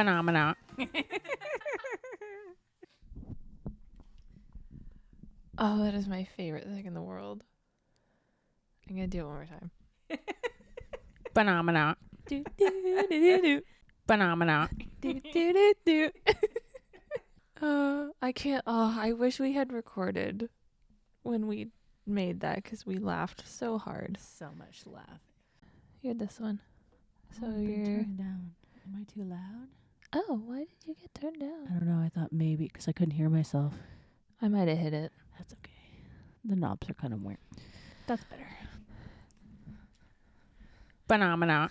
Phenomena. Oh, that is my favorite thing in the world. I'm going to do it one more time. Phenomena. Do, do, do, do, do. Phenomena. Do, do, do, do. I can't. Oh, I wish we had recorded when we made that because we laughed so hard. So much laugh. You had this one. So I've been you're. turned down. Am I too loud? Oh, why did you get turned I down? don't know. I thought maybe because I couldn't hear myself. I might have hit it. That's okay. The knobs are kind of weird. That's better. Phenomena.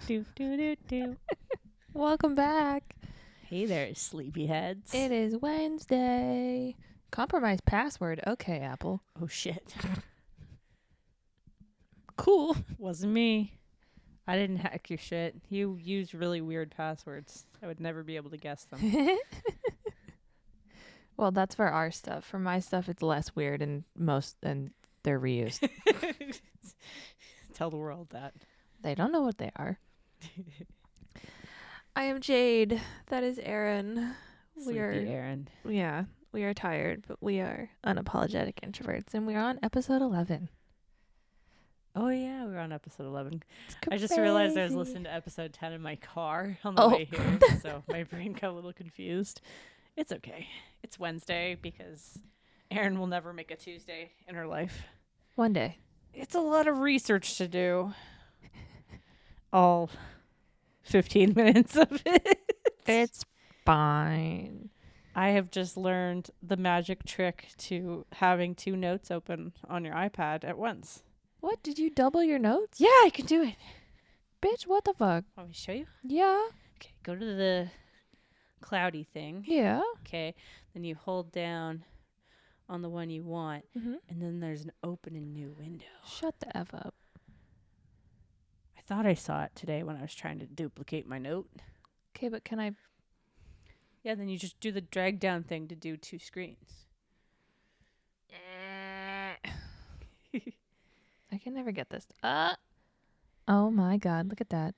Do do do do. Welcome back. Hey there, sleepyheads. It is Wednesday. Compromise password. Okay, Apple. Oh shit. Cool. Wasn't me. I didn't hack your shit. You used really weird passwords. I would never be able to guess them. Well, that's for our stuff. For my stuff, it's less weird and they're reused. Tell the world that. They don't know what they are. I am Jade. That is Aaron. Sleepy Aaron. Yeah, we are tired, but we are unapologetic introverts, and we are on episode 11. Oh yeah, we were on episode 11. It's I just realized I was crazy. listening to episode 10 in my car on the Oh. way here, so my brain got a little confused. It's okay. It's Wednesday because Erin will never make a Tuesday in her life. One day. It's a lot of research to do. All 15 minutes of it. It's fine. I have just learned the magic trick to having two notes open on your iPad at once. What? Did you double your notes? Yeah, I can do it. Bitch, what the fuck? Want me to show you? Yeah. Okay, go to the cloudy thing. Yeah. Okay, then you hold down on the one you want, Mm-hmm. and then there's an open and new window. Shut the F up. I thought I saw it today when I was trying to duplicate my note. Okay, but can I... Yeah, then you just do the drag down thing to do two screens. I can never get this. Oh my god, look at that.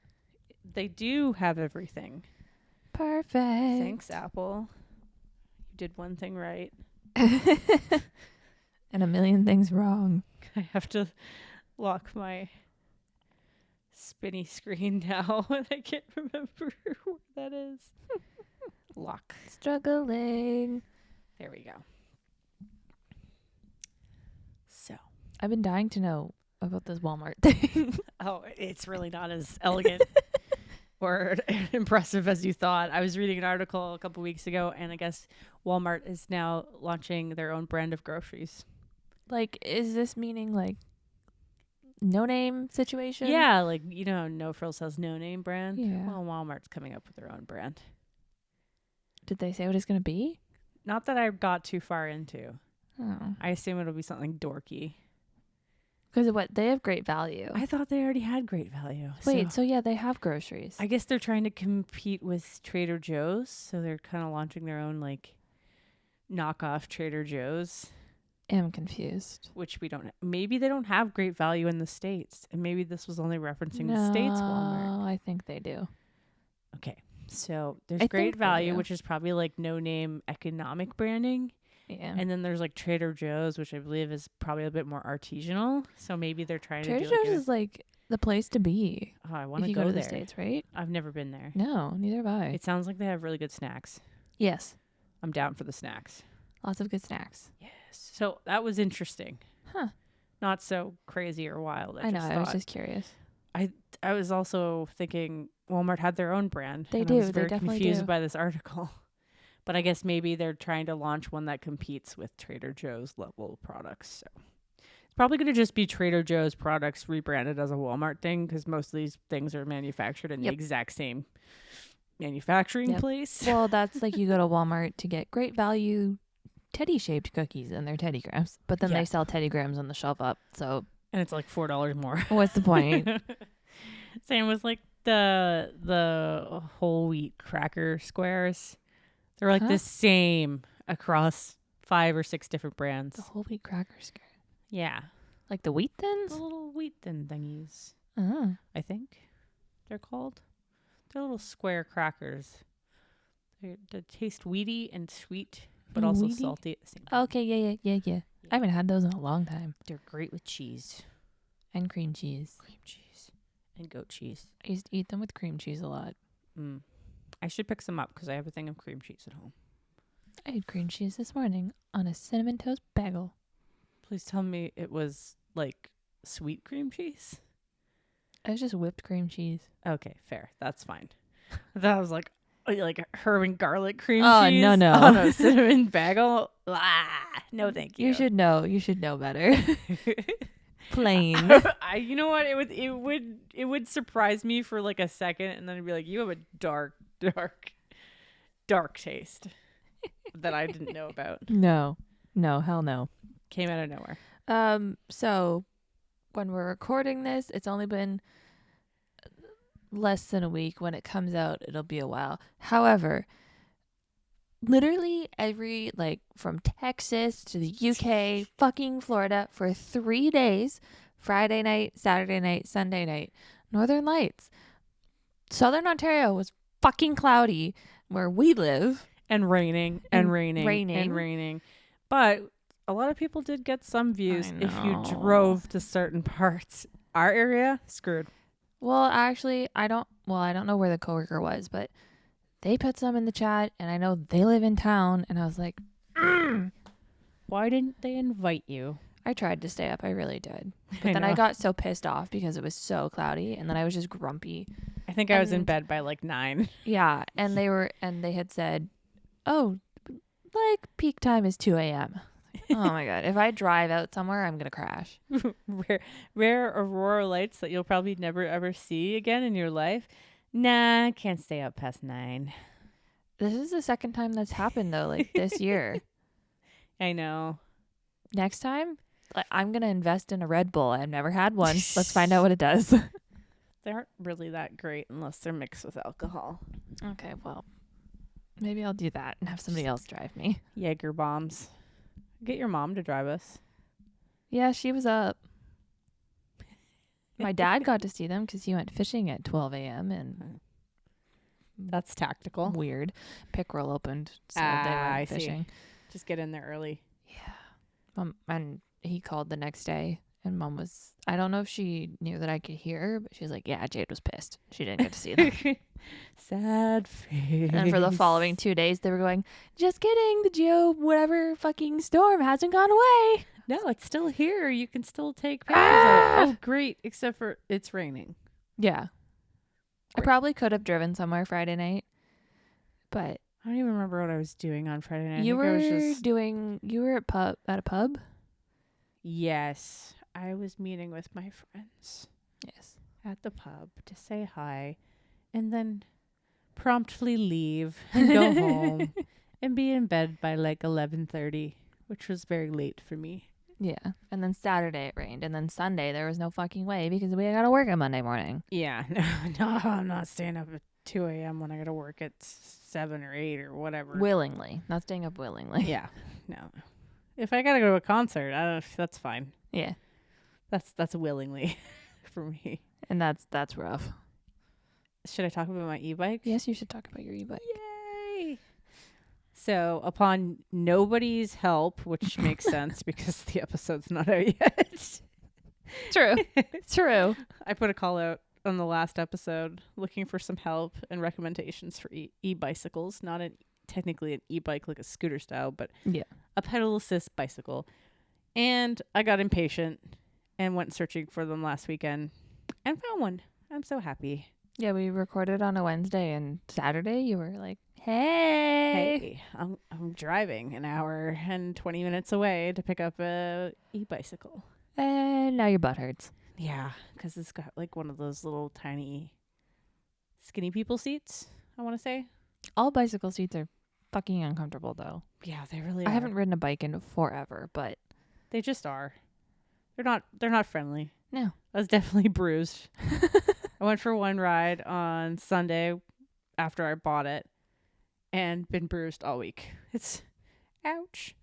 They do have everything. Perfect. Thanks, Apple. You did one thing right. And a million things wrong. I have to lock my spinny screen now, and I can't remember where that is. Lock. Struggling. There we go. So. I've been dying to know about this Walmart thing. Oh, it's really not as elegant or impressive as you thought. I was reading an article a couple weeks ago, and I guess Walmart is now launching their own brand of groceries. Like, is this meaning like no name situation? Yeah, like, you know, No Frills says no name brand. Yeah. Well, Walmart's coming up with their own brand. Did they say what it's going to be? Not that I got too far into. Oh. I assume it'll be something dorky. Because of what? They have great value. I thought they already had great value. Wait, so yeah, they have groceries. I guess they're trying to compete with Trader Joe's, so they're kind of launching their own like knockoff Trader Joe's, am confused. which we don't. Maybe they don't have great value in the States, and maybe this was only referencing the States Walmart. No, I think they do. Okay, so there's I great think they value, do. which is probably like no name economic branding. Yeah. And then there's like Trader Joe's, which I believe is probably a bit more artisanal. So maybe they're trying Trader to do Joe's like is like the place to be oh, I if want to you go go to there. the States, right? I've never been there. No, neither have I. It sounds like they have really good snacks. Yes. I'm down for the snacks. Lots of good snacks. Yes. So that was interesting. Huh. Not so crazy or wild. I know. I was thought. just curious. I was also thinking Walmart had their own brand. They and do. I was They very definitely confused do. by this article. But I guess maybe they're trying to launch one that competes with Trader Joe's level products. So it's probably going to just be Trader Joe's products rebranded as a Walmart thing because most of these things are manufactured in Yep. the exact same manufacturing Yep. place. Well, that's like you go to Walmart to get great value teddy-shaped cookies and they're Teddy Grahams. But then Yeah. they sell Teddy Grahams on the shelf up. So And it's like $4 more. what's the point? Same with like the whole wheat cracker squares. They're like Huh? the same across 5 or 6 different brands. The whole wheat crackers. Yeah. Like the wheat The thins? little wheat thin thingies, Oh. I think they're called. They're little square crackers. They taste weedy and sweet, but also Weedy? salty at the same time. Okay, yeah. I haven't had those in a long time. They're great with cheese, And cream cheese. cream cheese, and goat cheese. I used to eat them with cream cheese a lot. I should pick some up because I have a thing of cream cheese at home. I had cream cheese this morning on a cinnamon toast bagel. Please tell me it was like sweet cream cheese. It was just whipped cream cheese. Okay, fair. That's fine. That was like herb and garlic cream Oh, cheese. no. On a cinnamon bagel. No, thank you. You should know. You should know better. Plain. You know what? It would surprise me for like a second, and then it'd be like, you have a dark taste that I didn't know about. No, hell no. Came out of nowhere. So when we're recording this, it's only been less than a week. When it comes out, it'll be a while. However, literally every, like, from Texas to the UK, fucking Florida, for 3 days, Friday night, Saturday night, Sunday night, Northern Lights. Southern Ontario was fucking cloudy where we live. And raining. But a lot of people did get some views if you drove to certain parts. Our area, screwed. Well, actually, I don't know where the coworker was, but they put some in the chat, and I know they live in town, and I was like, Why didn't they invite you? I tried to stay up. I really did. But then I got so pissed off because it was so cloudy, and then I was just grumpy. I think I was in bed by like 9. Yeah, and they had said, oh, like peak time is 2 a.m. Oh my God. If I drive out somewhere, I'm going to crash. Rare aurora lights that you'll probably never ever see again in your life. Nah, can't stay up past 9. This is the second time that's happened, though, like this year. I know. Next time, like, I'm going to invest in a Red Bull. I've never had one. Let's find out what it does. They aren't really that great unless they're mixed with alcohol. Okay, well, maybe I'll do that and have somebody else drive me. Jaeger bombs. Get your mom to drive us. Yeah, she was up. My dad got to see them because he went fishing at 12 a.m. and That's tactical. weird. Pickerel opened, so they I went see. fishing. Just get in there early. Yeah. And he called the next day, and Mom was, I don't know if she knew that I could hear her, but she was like, yeah, Jade was pissed. She didn't get to see them. Sad face. And for the following 2 days, they were going, just kidding, the Geo whatever fucking storm hasn't gone away. No, it's still here. You can still take pictures of it. Oh, great. Except for it's raining. Yeah. I Great. probably could have driven somewhere Friday night, but I don't even remember what I was doing on Friday night. you I think I were was just... you were at a pub? Yes. I was meeting with my friends Yes. at the pub to say hi and then promptly leave and go home and be in bed by like 11:30, which was very late for me. Yeah. And then Saturday it rained, and then Sunday there was no fucking way because we got to work on Monday morning. Yeah. No, I'm not staying up at 2 a.m. when I got to work at 7 or 8 or whatever. Willingly, not staying up willingly. Yeah. No. If I got to go to a concert, that's fine. Yeah. That's willingly for me. And that's rough. Should I talk about my e-bike? Yes, you should talk about your e-bike. Yay! So, upon nobody's help, which makes sense because the episode's not out yet. True. True. I put a call out on the last episode looking for some help and recommendations for e-bicycles, not technically an e-bike like a scooter style, but Yeah. a pedal assist bicycle. And I got impatient and went searching for them last weekend and found one. I'm so happy. Yeah, we recorded on a Wednesday, and Saturday you were like, hey. I'm driving an hour and 20 minutes away to pick up a e-bicycle. And now your butt hurts. Yeah, because it's got like one of those little tiny skinny people seats, I want to say. All bicycle seats are fucking uncomfortable, though. Yeah, they really I are. haven't ridden a bike in forever, but They just are. They're not friendly. no. I was definitely bruised. I went for one ride on Sunday after I bought it and been bruised all week. It's ouch.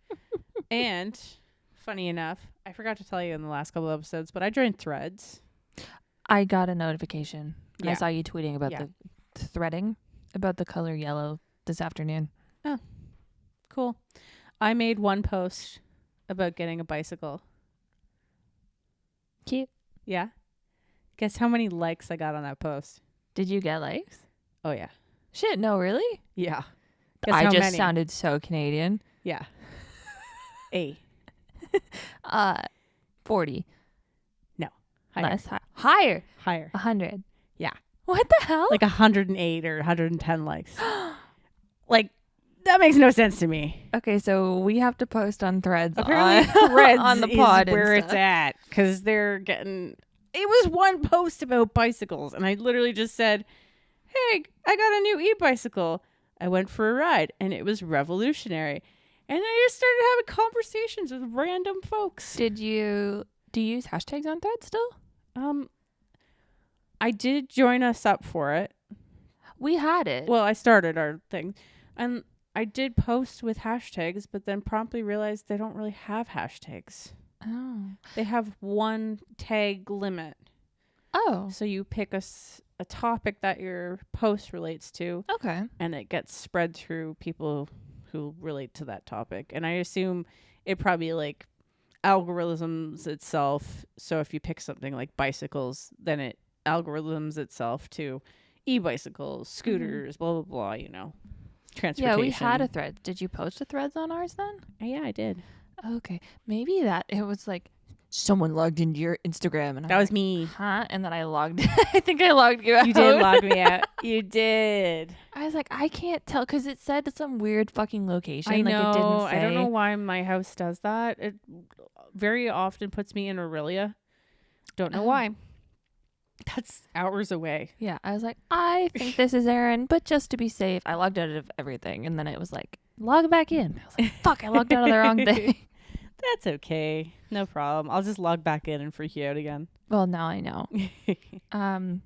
And funny enough, I forgot to tell you in the last couple of episodes, but I joined Threads. I got a notification. Yeah. I saw you tweeting about Yeah. the threading, about the color yellow this afternoon. Cool. I made one post about getting a bicycle. Cute. Yeah. Guess how many likes I got on that post? Did you get likes? Oh, yeah. Shit, no, really? Yeah. Guess I how just many? sounded so Canadian. Yeah. A. 40. Higher. Less higher. Higher. 100. Yeah. What the hell? Like 108 or 110 likes. Like, that makes no sense to me. Okay, so we have to post on Threads Apparently, on, Threads on the is pod and where it's stuff. at because they're getting. It was one post about bicycles, and I literally just said, "Hey, I got a new e-bicycle. I went for a ride, and it was revolutionary." And I just started having conversations with random folks. Do you use hashtags on Threads still? I did join us up for it. We had it. Well, I started our thing, and I did post with hashtags, but then promptly realized they don't really have hashtags. Oh. They have one tag limit. Oh. So you pick a topic that your post relates to, Okay. and it gets spread through people who relate to that topic. And I assume it probably like algorithms itself. So if you pick something like bicycles, then it algorithms itself to e-bicycles, scooters, blah, blah, blah, you know, transportation. Yeah, we had a thread. Did you post a Threads on ours then? Yeah, I did. Okay. Maybe that it was like someone logged into your Instagram and That was me. huh? And then I logged I think I logged you out. You did log me out. You did. I was like, I can't tell because it said some weird fucking location. I know. Like it didn't say. I don't know why my house does that. It very often puts me in Aurelia. Don't know why. That's hours away. Yeah, I was like, I think this is Aaron, but just to be safe, I logged out of everything, and then it was like, log back in. I was like, fuck, I logged out of the wrong thing. That's okay. No problem. I'll just log back in and freak you out again. Well, now I know. I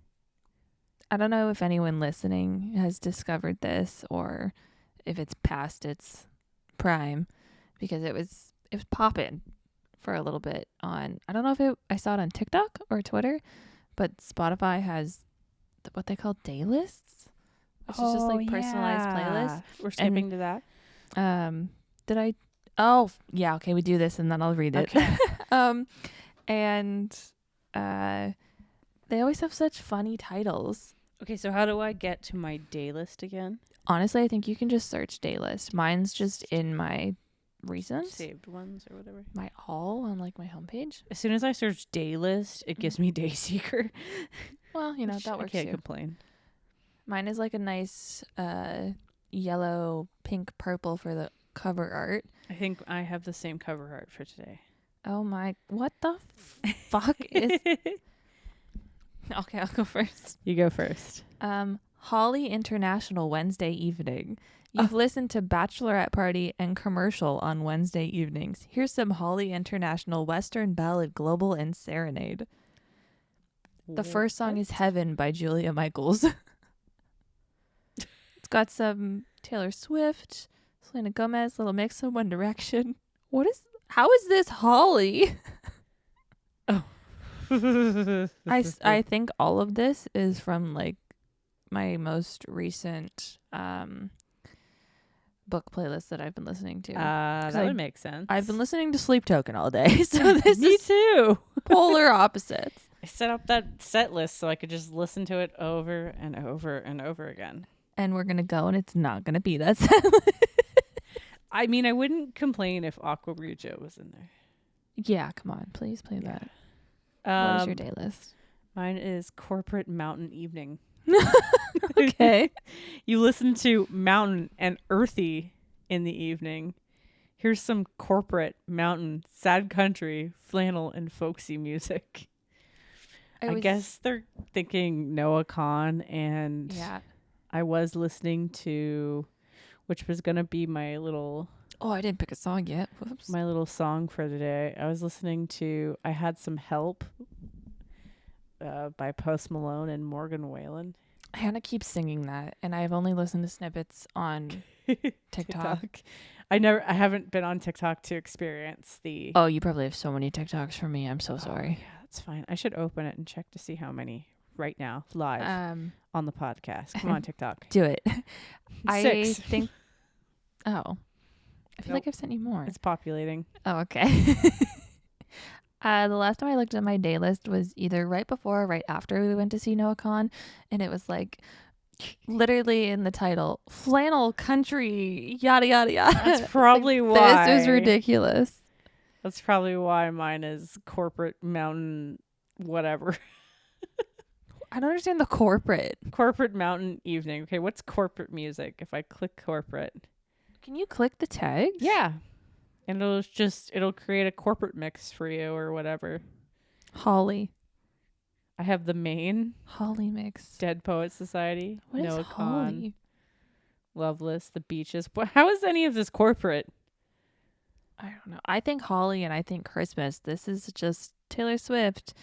don't know if anyone listening has discovered this or if it's past its prime, because it was popping for a little bit on. I don't know if I saw it on TikTok or Twitter. But Spotify has what they call day lists, which is just like personalized playlists. We're skipping to that. Did I? Oh, yeah. Okay, we do this and then I'll read it. Okay. And they always have such funny titles. Okay, so how do I get to my day list again? Honestly, I think you can just search day list. Mine's just in my recent Saved ones or whatever. my all on like my homepage. As soon as I search day list, it gives me day seeker. Well, you know, that works I can't too. complain. Mine is like a nice yellow, pink, purple for the cover art. I think I have the same cover art for today. Oh my, what the fuck is... Okay, I'll go first. You go first. Holly International Wednesday evening. You've listened to Bachelorette Party and Commercial on Wednesday evenings. Here's some Holly International Western Ballad Global and Serenade. The first song is Heaven by Julia Michaels. It's got some Taylor Swift, Selena Gomez, Little Mix of One Direction. How is this Holly? I think all of this is from like my most recent book playlist that I've been listening to. That would make sense. I've been listening to Sleep Token all day, so this Me is too. polar opposites. I set up that set list so I could just listen to it over and over and over again. And we're gonna go, and it's not gonna be that set list. I mean, I wouldn't complain if Aqua Reggio was in there. Yeah, come on, please play Yeah. that. What is your day list? Mine is Corporate Mountain Evening. Okay. You listen to mountain and earthy in the evening. Here's some corporate, mountain, sad country, flannel, and folksy music. I guess they're thinking Noah Kahn, and Yeah. I was listening to, which was going to be my little Oh, I didn't pick a song yet. Whoops. my little song for today. I was listening to I Had Some Help by Post Malone and Morgan Wallen. Hannah keeps singing that, and I've only listened to snippets on TikTok. I haven't been on TikTok to experience the. Oh, you probably have so many TikToks from me. I'm so sorry. Yeah, that's fine. I should open it and check to see how many right now, live on the podcast. Come on, TikTok. Do it. I 6. think. Oh, I feel like I've sent you more. It's populating. Oh, okay. The last time I looked at my day list was either right before or right after we went to see Noah Khan, and it was like literally in the title, flannel country, yada yada yada. That's probably why. This is ridiculous. That's probably why mine is corporate mountain whatever. I don't understand the corporate. Corporate mountain evening. Okay, what's corporate music? If I click corporate. Can you click the tags? Yeah. And it'll create a corporate mix for you or whatever. Holly. I have the main Holly mix. Dead Poets Society. What is Noah Khan, Holly? Loveless, The Beaches. How is any of this corporate? I don't know. I think Holly and I think Christmas. This is just Taylor Swift,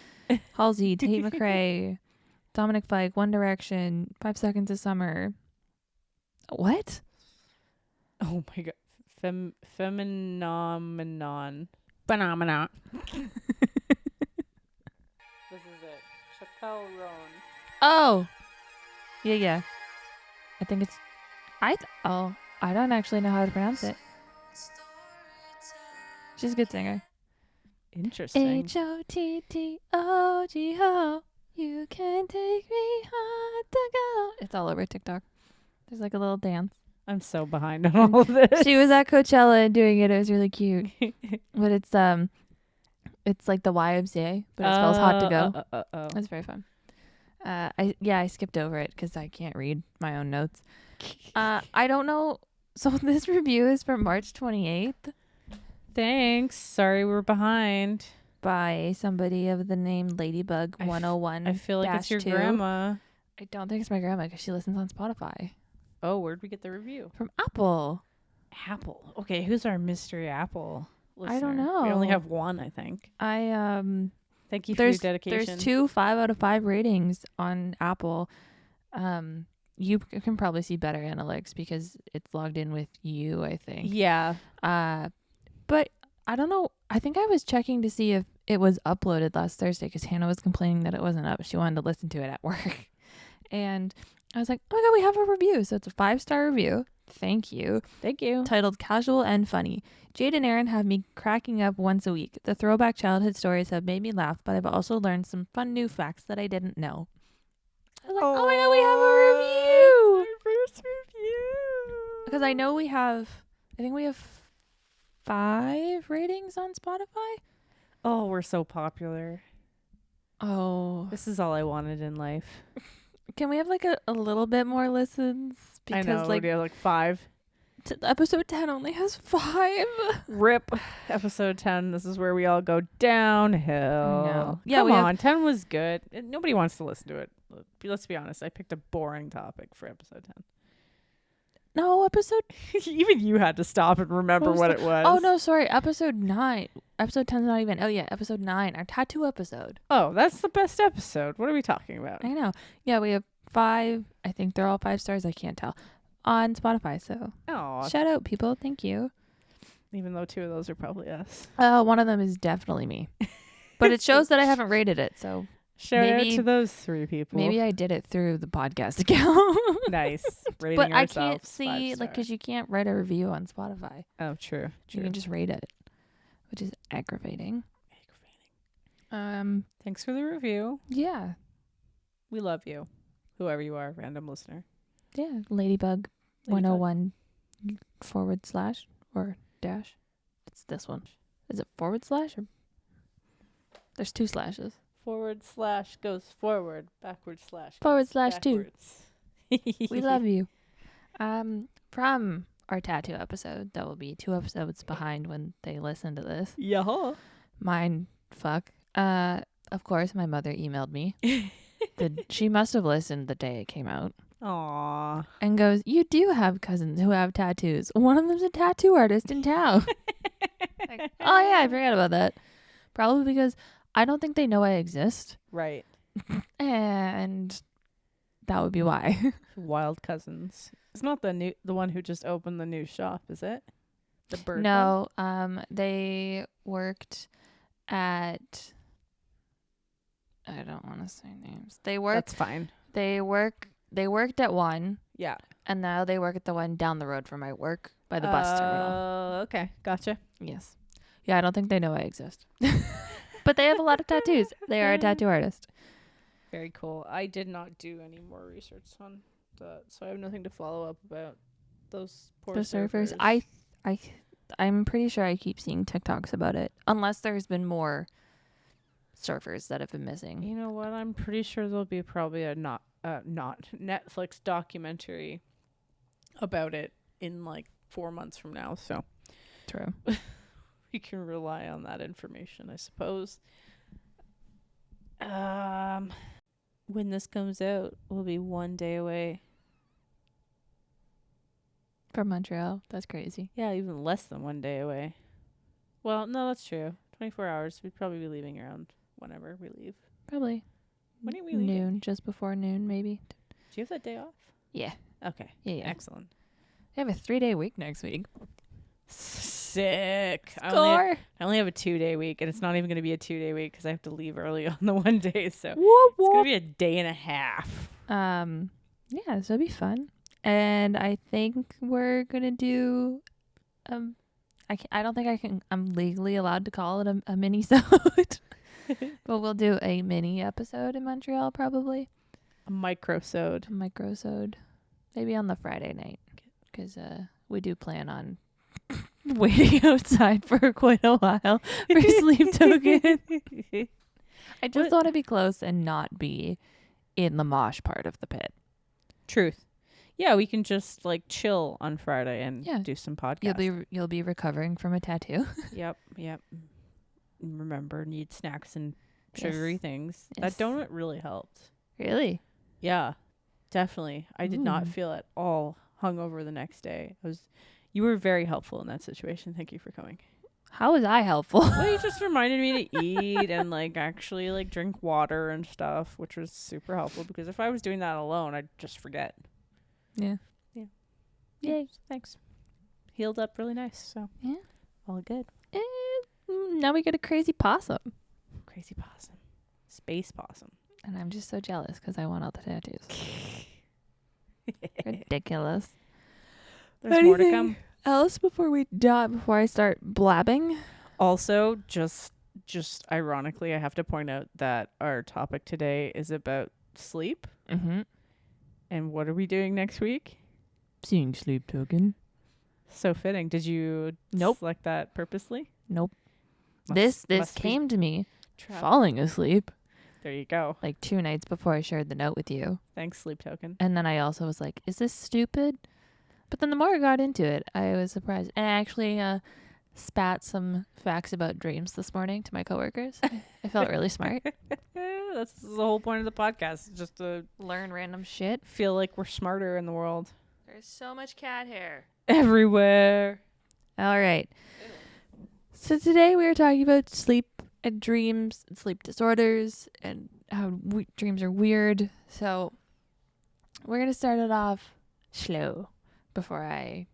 Halsey, Tate McRae, Dominic Fike, One Direction, 5 Seconds of Summer. What? Oh my god. Phenomenon. Phenomena. This is it. Chappelle Roan. Oh. Yeah. I think it's I don't actually know how to pronounce it. She's a good singer. Interesting. HOTTOGO. You can take me hard to go. It's all over TikTok. There's like a little dance. I'm so behind on all of this. She was at Coachella and doing it. It was really cute. But it's like the YMCA, but it spells hot to go. It's very fun. I skipped over it because I can't read my own notes. I don't know. So this review is from March 28th Thanks. Sorry we're behind. by somebody of the name Ladybug 101. I feel like it's your grandma. I don't think it's my grandma because she listens on Spotify. Oh, where'd we get the review? From Apple. Apple. Okay, who's our mystery Apple listener? I don't know. We only have one, I think. Thank you for your dedication. There's 2 5 out of 5 ratings on Apple. You can probably see better analytics because it's logged in with you, I think. Yeah. But I don't know. I think I was checking to see if it was uploaded last Thursday because Hannah was complaining that it wasn't up. She wanted to listen to it at work. And I was like, oh my God, we have a review. So it's a 5-star review. Thank you. Thank you. Titled Casual and Funny. Jade and Aaron have me cracking up once a week. The throwback childhood stories have made me laugh, but I've also learned some fun new facts that I didn't know. I was like, oh my God, we have a review. Our first review. Because I know we have 5 ratings on Spotify. Oh, we're so popular. Oh. This is all I wanted in life. Can we have like a little bit more listens? I know. Like, we have like 5. Episode 10 only has 5. Rip. Episode 10. This is where we all go downhill. No. Yeah, Come on. 10 was good. Nobody wants to listen to it. Let's be honest. I picked a boring topic for episode 10. No, episode... Even you had to stop and remember what it was. Oh, no, sorry. Episode 9. Episode 10's not even... Oh, yeah. Episode 9. Our tattoo episode. Oh, that's the best episode. What are we talking about? I know. Yeah, we have 5. I think they're all 5 stars. I can't tell. On Spotify, so... Oh, shout out, people. Thank you. even though 2 of those are probably us. One of them is definitely me. But it shows that I haven't rated it, so... Shout out to those 3 people. Maybe I did it through the podcast account. Nice. Rating but ourselves, I can't see, like, because you can't write a review on Spotify. Oh, true. You can just rate it, which is aggravating. Thanks for the review. Yeah. We love you. Whoever you are, random listener. Yeah. Ladybug 101 / or dash. It's this one. Is it / or? There's 2 slashes. / goes forward, / / 2. We love you. From our tattoo episode, that will be 2 episodes behind when they listen to this. Yeah. Mind fuck. Of course, my mother emailed me. She must have listened the day it came out. Aww. And goes, you do have cousins who have tattoos. One of them's a tattoo artist in town. Like, oh yeah, I forgot about that. Probably because I don't think they know I exist. Right. And that would be why. Wild cousins. It's not the one who just opened the new shop, is it? The bird. No, they worked at I don't want to say names. They work. That's fine. They worked at one, Yeah. and now they work at the one down the road from my work by the bus terminal. Oh, okay. Gotcha. Yes. Yeah, I don't think they know I exist. But they have a lot of tattoos. They are a tattoo artist. Very cool. I did not do any more research on that, so I have nothing to follow up about those poor The surfers. I'm pretty sure I keep seeing TikToks about it, unless there's been more surfers that have been missing. You know what? I'm pretty sure there'll be probably a not Netflix documentary about it in like 4 months from now. So True. we can rely on that information, I suppose. When this comes out, we'll be 1 day away. From Montreal. That's crazy. Yeah, even less than 1 day away. Well, no, that's true. 24 hours. We'd probably be leaving around whenever we leave. Probably. When are we leaving? Noon, just before noon, maybe. Do you have that day off? Yeah. Okay. Yeah. Excellent. I have a 3-day week next week. Sick. Score. I only have a 2-day week, and it's not even going to be a 2-day week because I have to leave early on the 1 day. So Whoop, it's going to be a day and a half. Yeah, so it'll be fun. And I think we're gonna do I don't think I'm legally allowed to call it a mini-sode. But we'll do a mini episode in Montreal probably. A micro-sode. A micro-sode. Maybe on the Friday night. Because we do plan on waiting outside for quite a while for Sleep Token. I just want to be close and not be in the mosh part of the pit. Truth. Yeah, we can just like chill on Friday and do some podcasts. You'll be recovering from a tattoo. Yep. Remember, need snacks and sugary things. Yes. That donut really helped. Really? Yeah, definitely. I did not feel at all hungover the next day. You were very helpful in that situation. Thank you for coming. How was I helpful? Well, you just reminded me to eat and like actually like drink water and stuff, which was super helpful because if I was doing that alone, I'd just forget. Yeah. Yay. Thanks. Healed up really nice. So yeah, all good. Now we get a crazy possum. Crazy possum. Space possum. And I'm just so jealous because I want all the tattoos. Ridiculous. There's more to come. Else before I start blabbing? Also, just ironically, I have to point out that our topic today is about sleep. Mm-hmm. And what are we doing next week? Seeing Sleep Token. So fitting. Did you select that purposely? Nope. This came to me falling asleep. There you go. Like 2 nights before I shared the note with you. Thanks, Sleep Token. And then I also was like, is this stupid? But then the more I got into it, I was surprised. And I actually spat some facts about dreams this morning to my coworkers. I felt really smart. That's the whole point of the podcast. Just to learn random shit. Feel like we're smarter in the world. There's so much cat hair. Everywhere. All right. So today we are talking about sleep and dreams and sleep disorders and how dreams are weird. So we're going to start it off slow before I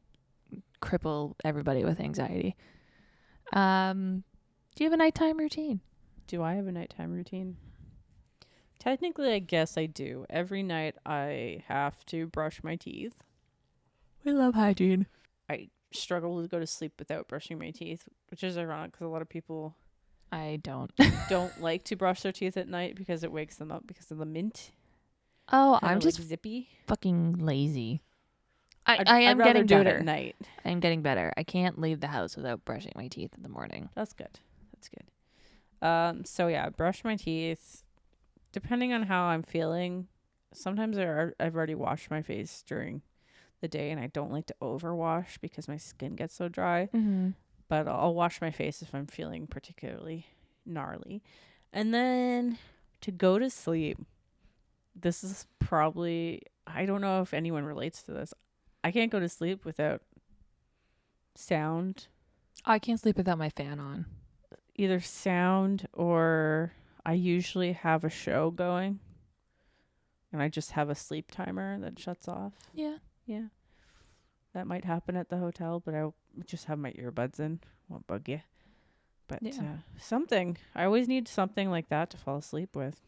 cripple everybody with anxiety. Do you have a nighttime routine? Do I have a nighttime routine? Technically, I guess I do. Every night I have to brush my teeth. We love hygiene. I struggle to go to sleep without brushing my teeth, which is ironic because a lot of people don't like to brush their teeth at night because it wakes them up because of the mint. Oh, Kinda I'm just like zippy. Fucking lazy. I am I'd getting do better. it at night. I'm getting better. I can't leave the house without brushing my teeth in the morning. That's good. So yeah, I brush my teeth. Depending on how I'm feeling, sometimes I've already washed my face during the day, and I don't like to overwash because my skin gets so dry. Mm-hmm. But I'll wash my face if I'm feeling particularly gnarly. And then to go to sleep, this is probably, I don't know if anyone relates to this. I can't go to sleep without sound. I can't sleep without my fan on. Either sound or I usually have a show going and I just have a sleep timer that shuts off. Yeah. Yeah. That might happen at the hotel, but I just have my earbuds in. Won't bug you. But something. I always need something like that to fall asleep with.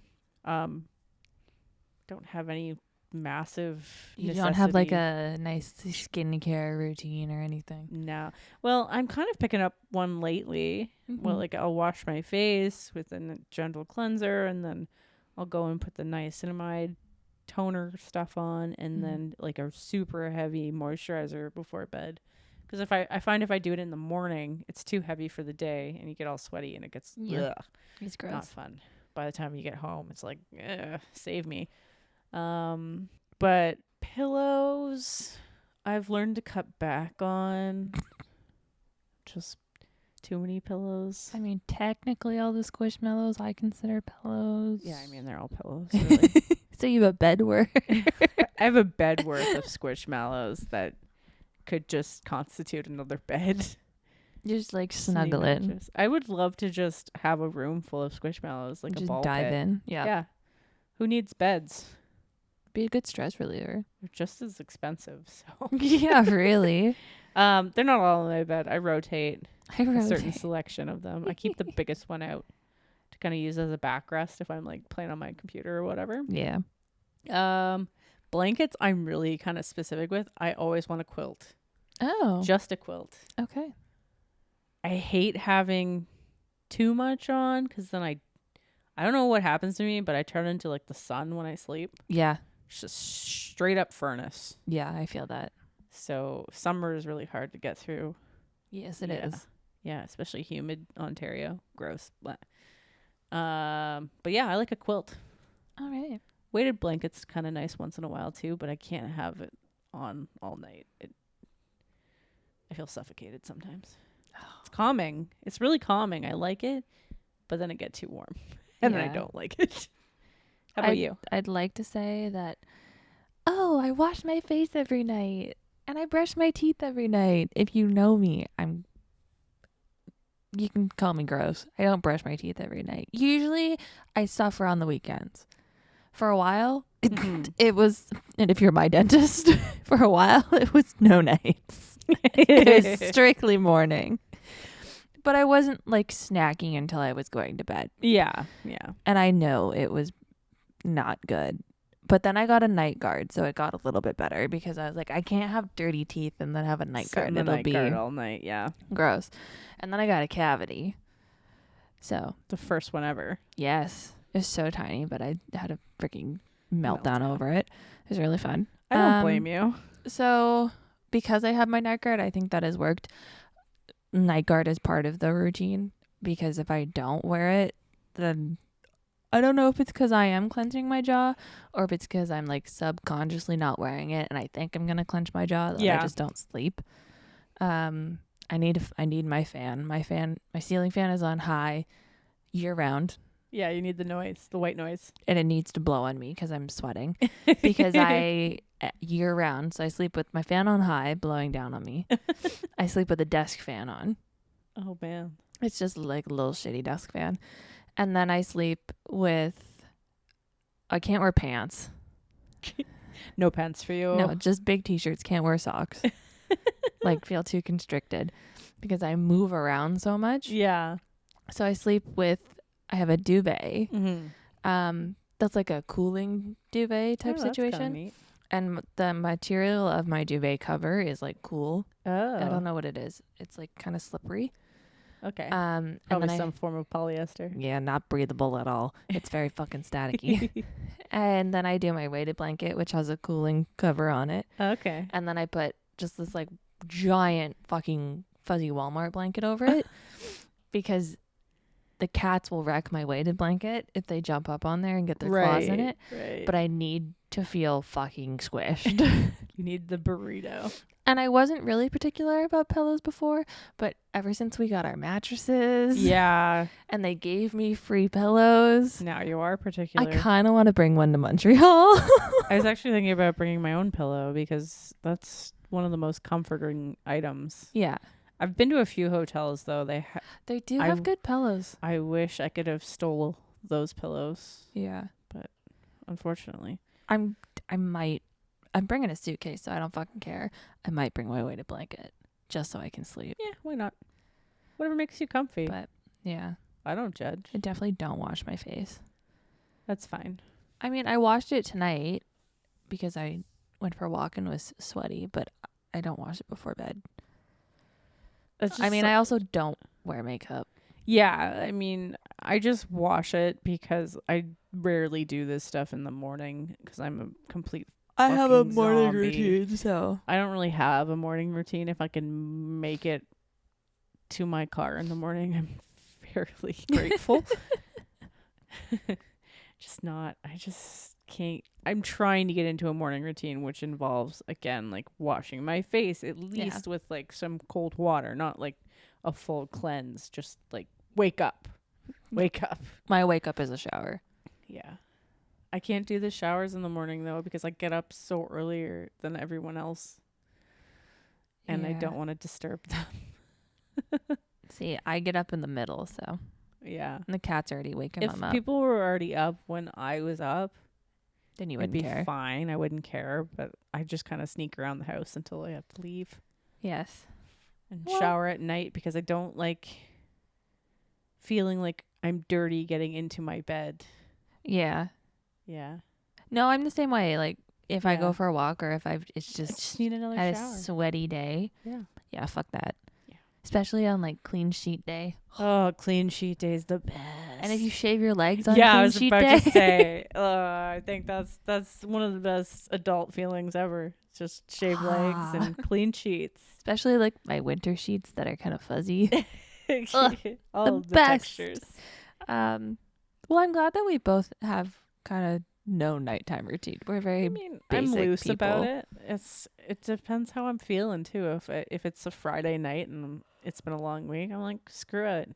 don't have any massive You don't have like necessity. a nice skincare routine or anything. No. Well, I'm kind of picking up one lately. Well, Mhm. like I'll wash my face with a gentle cleanser, and then I'll go and put the niacinamide toner stuff on, and Mhm. then like a super heavy moisturizer before bed. Because I find if I do it in the morning, it's too heavy for the day, and you get all sweaty, and it gets Yeah. ugh, It's not gross. fun. By the time you get home, it's like, save me. But pillows, I've learned to cut back on. Just too many pillows. I mean, technically, all the Squishmallows I consider pillows. Yeah, I mean they're all pillows, really. So you have a bed worth. I have a bed worth of Squishmallows that could just constitute another bed. Just like Just need snuggle in. mattress. I would love to just have a room full of Squishmallows, like a Just ball dive pit. in. Yeah. Yeah. Who needs beds? Be a good stress reliever. They're just as expensive. So Yeah, really. they're not all in my bed. I rotate I a certain rotate. selection of them. I keep the biggest one out to kind of use as a backrest if I'm like playing on my computer or whatever. Yeah. Blankets I'm really kind of specific with. I always want a quilt. Oh. Just a quilt. Okay. I hate having too much on because then I don't know what happens to me, but I turn into like the sun when I sleep. Yeah. It's just straight up furnace. Yeah, I feel that. So summer is really hard to get through. Yes, it is. Yeah, especially humid Ontario. Gross. But yeah, I like a quilt. All right. Weighted blankets kind of nice once in a while too, but I can't have it on all night. I feel suffocated sometimes. It's calming. It's really calming. I like it, but then it gets too warm, and then I Yeah. don't like it. How about you? I'd like to say that, oh, I wash my face every night and I brush my teeth every night. If you know me, you can call me gross. I don't brush my teeth every night. Usually I suffer on the weekends. For a while, it was, and if you're my dentist, for a while, it was no nights. It was strictly morning. But I wasn't like snacking until I was going to bed. Yeah. And I know it was not good. But then I got a night guard, so it got a little bit better because I was like, I can't have dirty teeth and then have a night guard. It'll be all night. Yeah, gross. And then I got a cavity. So the first one ever. yes, it was so tiny, but I had a freaking meltdown over it. It was really fun. I don't blame you. So because I have my night guard, I think that has worked. Night guard is part of the routine because if I don't wear it, then I don't know if it's because I am clenching my jaw or if it's because I'm like subconsciously not wearing it and I think I'm gonna clench my jaw that I just don't sleep. I need my fan. My ceiling fan is on high year round. Yeah, you need the noise, the white noise. And it needs to blow on me because I'm sweating. Because I year round, so I sleep with my fan on high, blowing down on me. I sleep with a desk fan on. Oh man, It's just like a little shitty desk fan. And then I sleep with, I can't wear pants. no pants for you. No, just big t-shirts. Can't wear socks. Like feel too constricted because I move around so much. Yeah. So I sleep with, I have a duvet. Mm-hmm. That's like a cooling duvet type situation. Neat. And the material of my duvet cover is like cool. Oh, I don't know what it is. It's like kind of slippery. Okay. And Probably then some form of polyester. yeah, not breathable at all. It's very fucking staticky. And then I do my weighted blanket, which has a cooling cover on it. Okay. And then I put just this like giant fucking fuzzy Walmart blanket over it because the cats will wreck my weighted blanket if they jump up on there and get their claws in it. Right. But I need to feel fucking squished. You need the burrito. And I wasn't really particular about pillows before, but ever since we got our mattresses, Yeah. and they gave me free pillows, Now you are particular. I kind of want to bring one to Montreal. I was actually thinking about bringing my own pillow because that's one of the most comforting items. Yeah, I've been to a few hotels though. they do have good pillows. I wish I could have stole those pillows. Yeah, Unfortunately. I'm bringing a suitcase, so I don't fucking care. I might bring my weighted blanket just so I can sleep. Yeah, why not? Whatever makes you comfy. But yeah, I don't judge. I definitely don't wash my face. That's fine. I mean, I washed it tonight because I went for a walk and was sweaty, but I don't wash it before bed. I mean, I also don't wear makeup. Yeah, I mean, I just wash it because I rarely do this stuff in the morning because I'm a complete I have a fucking morning zombie. routine, so I don't really have a morning routine. If I can make it to my car in the morning, I'm fairly grateful. I just can't. I'm trying to get into a morning routine, which involves, again, like washing my face at least with like some cold water, not like a full cleanse. Just like wake up. my wake up is a shower. Yeah. I can't do the showers in the morning though because I get up so earlier than everyone else. And I don't want to disturb them. See, I get up in the middle, so Yeah. and the cat's already waking If them up. people were already up when I was up, Then you it'd wouldn't be care. fine. I wouldn't care, but I just kind of sneak around the house until I have to leave Yes. and shower at night because I don't like feeling like I'm dirty getting into my bed. Yeah. Yeah. No, I'm the same way. Like if I Yeah. go for a walk or if I I just need another had shower. a sweaty day. Yeah. Yeah, fuck that. Yeah. Especially on like clean sheet day. Oh, clean sheet day is the best. And if you shave your legs on I clean was sheet about day. to say, I think that's one of the best adult feelings ever. Just shave legs and clean sheets. Especially like my winter sheets that are kind of fuzzy. All the best. textures. Well, I'm glad that we both have kind of no nighttime routine. We're very I mean, I'm basic loose about people. it. It depends how I'm feeling too. If it's a Friday night and it's been a long week, I'm like, screw it.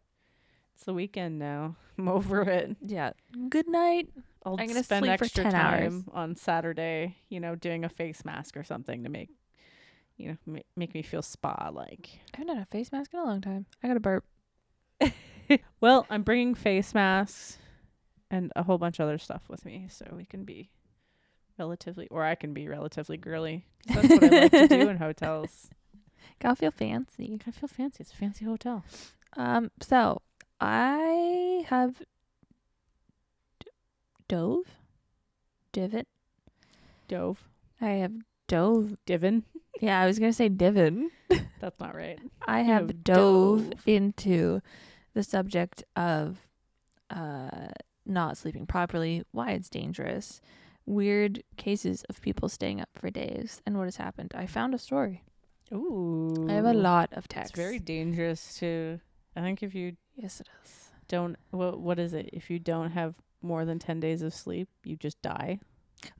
It's the weekend now. I'm over it. Yeah. Good night. I'll I'm gonna spend sleep for extra 10 time hours. on Saturday, doing a face mask or something to make, make me feel spa like. I haven't done a face mask in a long time. I got a burp. Well, I'm bringing face masks and a whole bunch of other stuff with me, so we can be I can be relatively girly. 'Cause that's what I like to do in hotels. Gotta feel fancy. I feel fancy. It's a fancy hotel. So I have divot. Dove. I have dove. Divin. Yeah, I was gonna say divin. That's not right. I You have have dove dove. into the subject of not sleeping properly, why it's dangerous, weird cases of people staying up for days, and what has happened. I found a story. Ooh. I have a lot of texts. It's very dangerous to. I think if you Yes, it is. don't. What is it? If you don't have more than 10 days of sleep, you just die.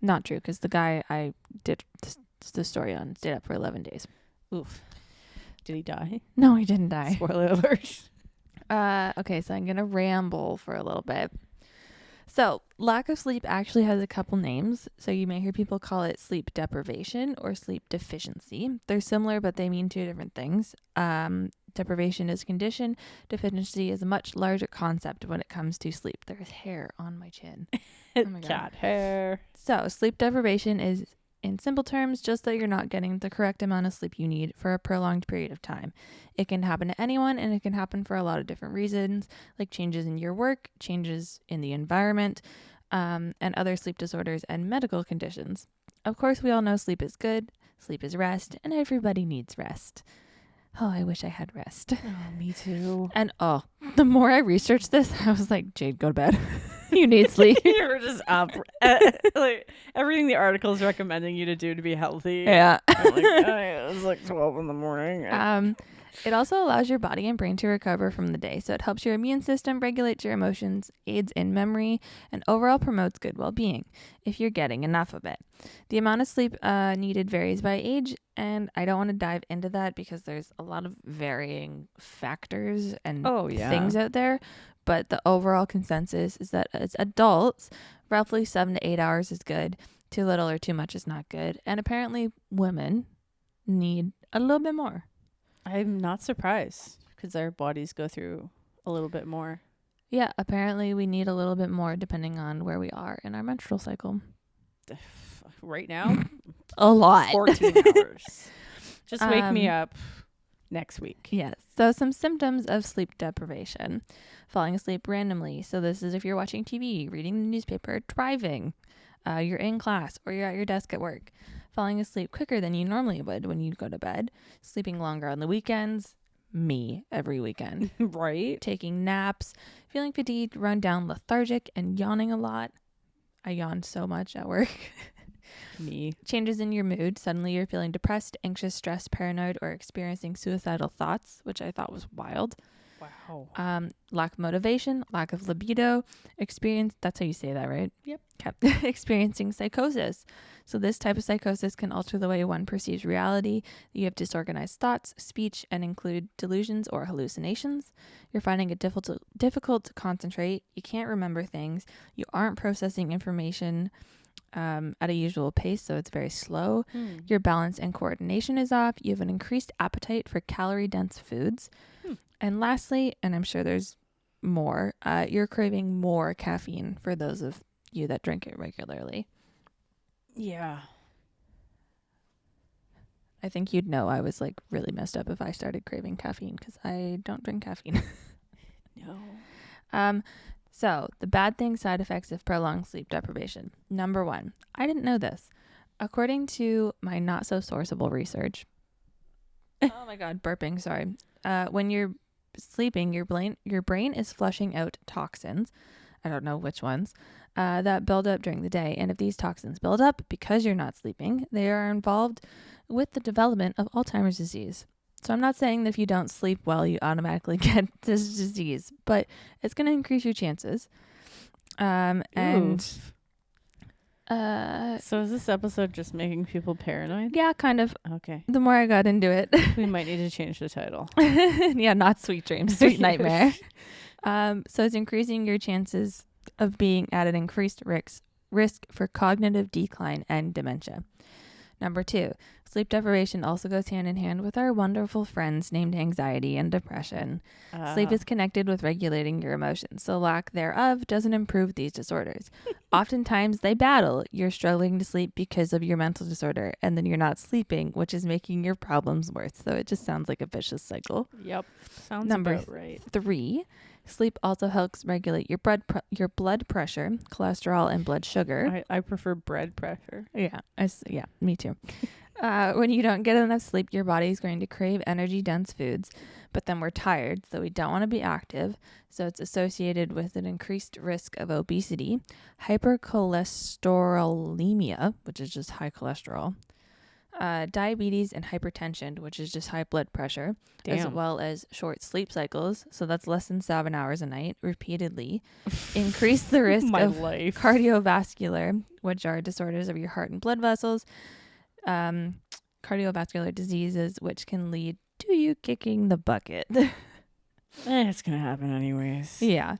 Not true, because the guy I did the story on stayed up for 11 days. Oof. Did he die? No, he didn't die. Spoiler alert. Okay, so I'm going to ramble for a little bit. So, lack of sleep actually has a couple names. So, you may hear people call it sleep deprivation or sleep deficiency. They're similar, but they mean two different things. Deprivation is a condition. Deficiency is a much larger concept when it comes to sleep. There's hair on my chin. Oh my God. Cat hair. So, sleep deprivation is, in simple terms, just that you're not getting the correct amount of sleep you need for a prolonged period of time. It can happen to anyone, and it can happen for a lot of different reasons, like changes in your work, changes in the environment, and other sleep disorders and medical conditions. Of course, we all know sleep is good, sleep is rest, and everybody needs rest. Oh, I wish I had rest. Oh, me too. And the more I researched this, I was like, Jade, go to bed. You need sleep. You're just up. Like everything the article is recommending you to do to be healthy. Yeah. I'm like, it's like 12 in the morning. It also allows your body and brain to recover from the day. So it helps your immune system, regulates your emotions, aids in memory, and overall promotes good well-being if you're getting enough of it. The amount of sleep needed varies by age, and I don't want to dive into that because there's a lot of varying factors and things out there. But the overall consensus is that as adults, roughly 7 to 8 hours is good. Too little or too much is not good. And apparently women need a little bit more. I'm not surprised because our bodies go through a little bit more. Yeah, apparently we need a little bit more depending on where we are in our menstrual cycle. Right now, A lot. 14 hours. Just wake me up next week. Yes. So some symptoms of sleep deprivation. Falling asleep randomly. So this is if you're watching TV, reading the newspaper, driving, you're in class, or you're at your desk at work. Falling asleep quicker than you normally would when you go to bed. Sleeping longer on the weekends. Me every weekend. Right? Taking naps. Feeling fatigued, run down, lethargic, and yawning a lot. I yawned so much at work. Me. Changes in your mood. Suddenly you're feeling depressed, anxious, stressed, paranoid, or experiencing suicidal thoughts, which I thought was wild. Wow. Lack of motivation, lack of libido, that's how you say that, right? Yep. Okay. Experiencing psychosis. So this type of psychosis can alter the way one perceives reality. You have disorganized thoughts, speech, and include delusions or hallucinations. You're finding it difficult to concentrate. You can't remember things. You aren't processing information at a usual pace, so it's very slow. Your balance and coordination is off. You have an increased appetite for calorie-dense foods. And lastly, and I'm sure there's more, you're craving more caffeine for those of you that drink it regularly. Yeah. I think you'd know I was like really messed up if I started craving caffeine because I don't drink caffeine. No. So the bad side effects of prolonged sleep deprivation. Number 1, I didn't know this. According to my not so sourceable research. Oh my God, burping. Sorry. When you're sleeping, your brain is flushing out toxins. I don't know which ones. That build up during the day. And if these toxins build up because you're not sleeping, they are involved with the development of Alzheimer's disease. So I'm not saying that if you don't sleep well, you automatically get this disease, but it's going to increase your chances. So is this episode just making people paranoid? yeah, kind of. Okay. The more I got into it. We might need to change the title. Yeah, not sweet dreams, sweet nightmare. So it's increasing your chances of being at an increased risk for cognitive decline and dementia. Number 2, sleep deprivation also goes hand in hand with our wonderful friends named anxiety and depression. Sleep is connected with regulating your emotions, so lack thereof doesn't improve these disorders. Oftentimes they battle. You're struggling to sleep because of your mental disorder, and then you're not sleeping, which is making your problems worse. So it just sounds like a vicious cycle. Yep. Sounds Number about right. 3, sleep also helps regulate your blood pressure, cholesterol, and blood sugar. I prefer blood pressure. Yeah, me too. When you don't get enough sleep, your body is going to crave energy-dense foods, but then we're tired, so we don't want to be active. So it's associated with an increased risk of obesity, hypercholesterolemia, which is just high cholesterol, diabetes, and hypertension, which is just high blood pressure, as well as short sleep cycles. So that's less than 7 hours a night, repeatedly. Increase the risk of cardiovascular, which are disorders of your heart and blood vessels, cardiovascular diseases, which can lead to you kicking the bucket. It's going to happen anyways. Yeah.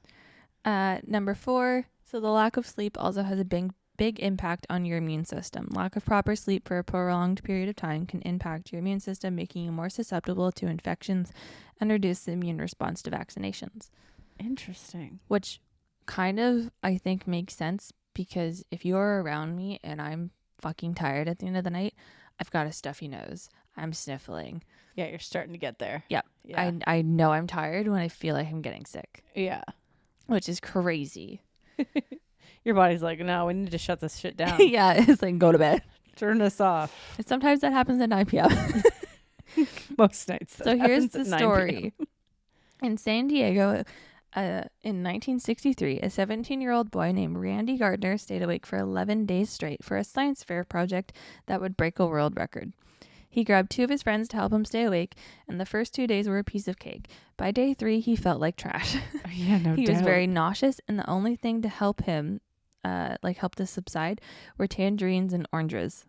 Number 4, so the lack of sleep also has a big impact on your immune system. Lack of proper sleep for a prolonged period of time can impact your immune system, making you more susceptible to infections and reduce the immune response to vaccinations. Interesting. Which kind of, I think, makes sense because if you're around me and I'm fucking tired at the end of the night, I've got a stuffy nose. I'm sniffling. Yeah, you're starting to get there. Yeah. I know I'm tired when I feel like I'm getting sick. Yeah. Which is crazy. Your body's like, no, we need to shut this shit down. Yeah, it's like, go to bed. Turn this off. And sometimes that happens at 9 p.m. Most nights. So here's the story. In San Diego, in 1963, a 17-year-old boy named Randy Gardner stayed awake for 11 days straight for a science fair project that would break a world record. He grabbed 2 of his friends to help him stay awake, and the first 2 days were a piece of cake. By day 3, he felt like trash. Yeah, no doubt. He was very nauseous, and the only thing to help him, help this subside, were tangerines and oranges.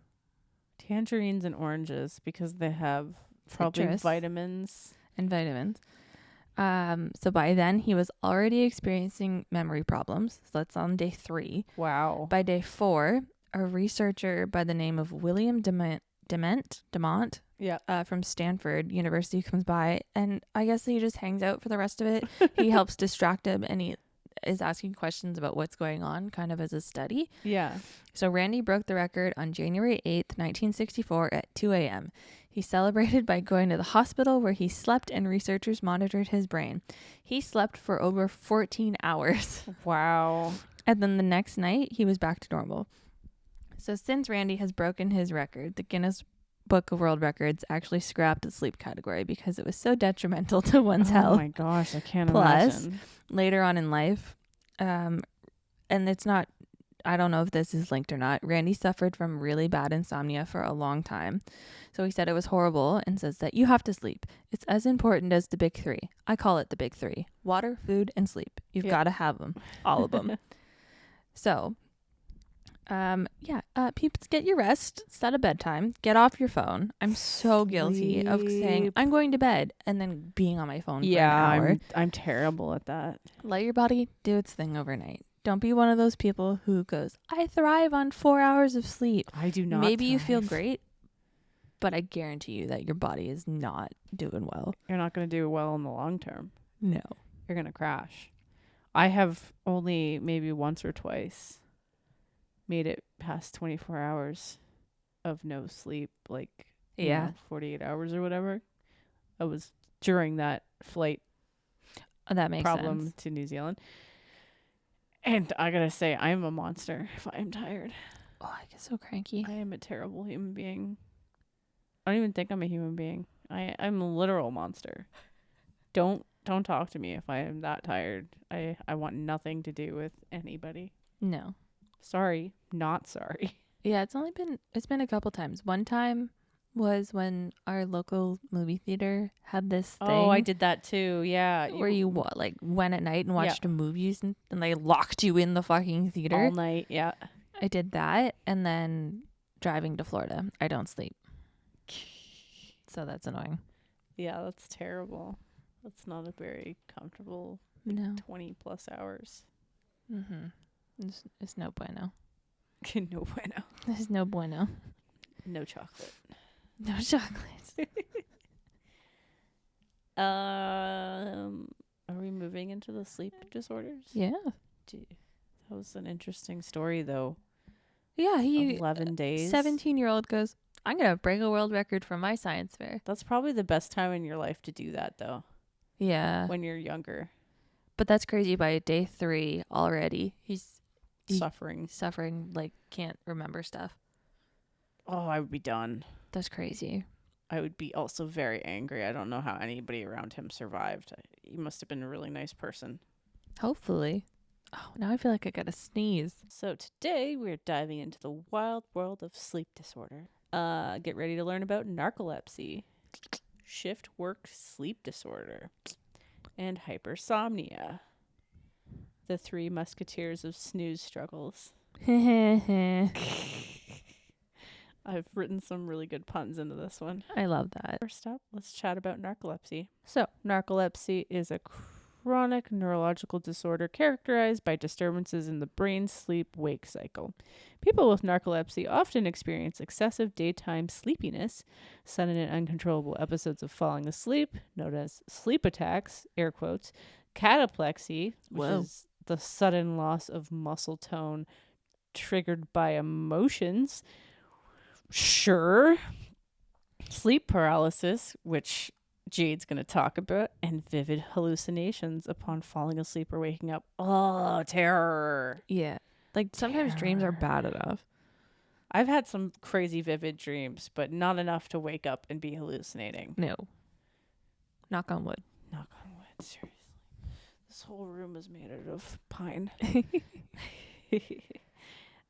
Tangerines and oranges, because they have probably Citrus. vitamins. And vitamins. So by then, he was already experiencing memory problems. So that's on day 3. Wow. By day 4, a researcher by the name of William Demont, yeah, from Stanford University comes by, and I guess he just hangs out for the rest of it. He helps distract him, and is asking questions about what's going on, kind of as a study. Yeah. So Randy broke the record on January 8th, 1964 at 2 a.m. He celebrated by going to the hospital where he slept and researchers monitored his brain. He slept for over 14 hours. Wow. And then the next night, he was back to normal. So since Randy has broken his record, the Guinness Book of World Records actually scrapped the sleep category because it was so detrimental to one's Oh health. my gosh, I can't Plus, imagine. Later on in life, and it's not, I don't know if this is linked or not, Randy suffered from really bad insomnia for a long time. So he said it was horrible and says that you have to sleep. It's as important as the big three. I call it the big three: water, food, and sleep. You've got to have them, all of them. So, peeps, get your rest, set a bedtime, get off your phone. I'm so guilty of saying I'm going to bed and then being on my phone for an hour. I'm terrible at that. Let your body do its thing overnight. Don't be one of those people who goes, I thrive on 4 hours of sleep. I do not. Maybe you feel thrive. great, but I guarantee you that your body is not doing well. You're not going to do well in the long term. No. You're going to crash. I have only maybe once or twice made it past 24 hours of no sleep, like, you know, 48 hours or whatever. I was during that flight That makes problem sense. to New Zealand. And I gotta say, I'm a monster if I am tired. Oh, I get so cranky. I am a terrible human being. I don't even think I'm a human being. I'm a literal monster. Don't talk to me if I am that tired. I want nothing to do with anybody. No. Sorry, not sorry. Yeah, it's been a couple times. One time was when our local movie theater had this thing. Oh, I did that too. Yeah, where you went at night and watched movies and they locked you in the fucking theater all night. Yeah, I did that, and then driving to Florida, I don't sleep, so that's annoying. yeah, that's terrible. That's not a very comfortable No. 20 plus hours. It's no bueno. No bueno. There's no bueno. No chocolate. No chocolate. Are we moving into the sleep disorders? Yeah. That was an interesting story, though. Yeah, 11 days. 17-year-old goes, I'm gonna break a world record for my science fair. That's probably the best time in your life to do that, though. Yeah. When you're younger. But that's crazy. By day 3 already, he's Suffering, like can't remember stuff. Oh, I would be done. That's crazy. I would be also very angry. I don't know how anybody around him survived. He must have been a really nice person. Hopefully. Oh, now I feel like I gotta sneeze. So today we're diving into the wild world of sleep disorder. Get ready to learn about narcolepsy, shift work sleep disorder, and hypersomnia. The three musketeers of snooze struggles. I've written some really good puns into this one. I love that. First up, let's chat about narcolepsy. So, narcolepsy is a chronic neurological disorder characterized by disturbances in the brain's sleep-wake cycle. People with narcolepsy often experience excessive daytime sleepiness, sudden and uncontrollable episodes of falling asleep, known as sleep attacks, air quotes, cataplexy, which is the sudden loss of muscle tone triggered by emotions. Sure. Sleep paralysis, which Jade's going to talk about, and vivid hallucinations upon falling asleep or waking up. Oh, terror. Yeah. Like sometimes dreams are bad enough. I've had some crazy vivid dreams, but not enough to wake up and be hallucinating. No. Knock on wood. Knock on wood, seriously. This whole room is made out of pine.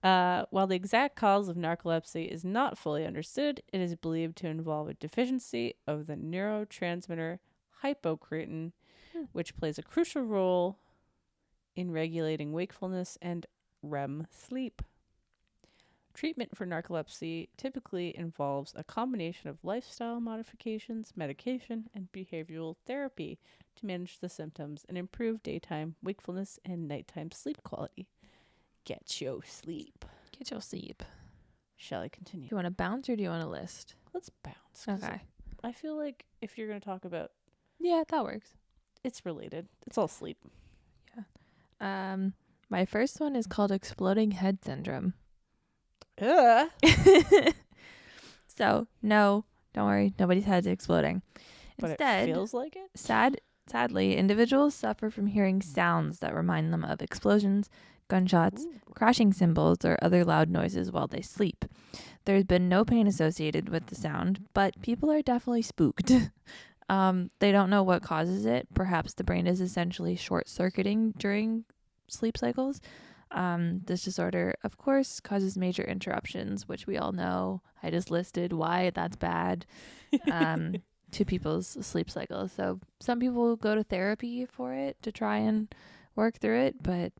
While the exact cause of narcolepsy is not fully understood, it is believed to involve a deficiency of the neurotransmitter hypocretin, which plays a crucial role in regulating wakefulness and REM sleep. Treatment for narcolepsy typically involves a combination of lifestyle modifications, medication, and behavioral therapy to manage the symptoms and improve daytime wakefulness and nighttime sleep quality. Get your sleep. Get your sleep. Shall I continue? Do you want to bounce or do you want to list? Let's bounce. 'Cause Okay. I feel like if you're going to talk about, Yeah, that works. it's related. It's all sleep. Yeah. My first one is called exploding head syndrome. Ugh. So, no, don't worry, nobody's head's exploding. But Instead, it feels like it. sadly, individuals suffer from hearing sounds that remind them of explosions, gunshots, Ooh. crashing cymbals, or other loud noises while they sleep. There's been no pain associated with the sound, but people are definitely spooked. They don't know what causes it. Perhaps the brain is essentially short-circuiting during sleep cycles. This disorder, of course, causes major interruptions, which we all know. I just listed why that's bad to people's sleep cycles. So some people go to therapy for it to try and work through it, but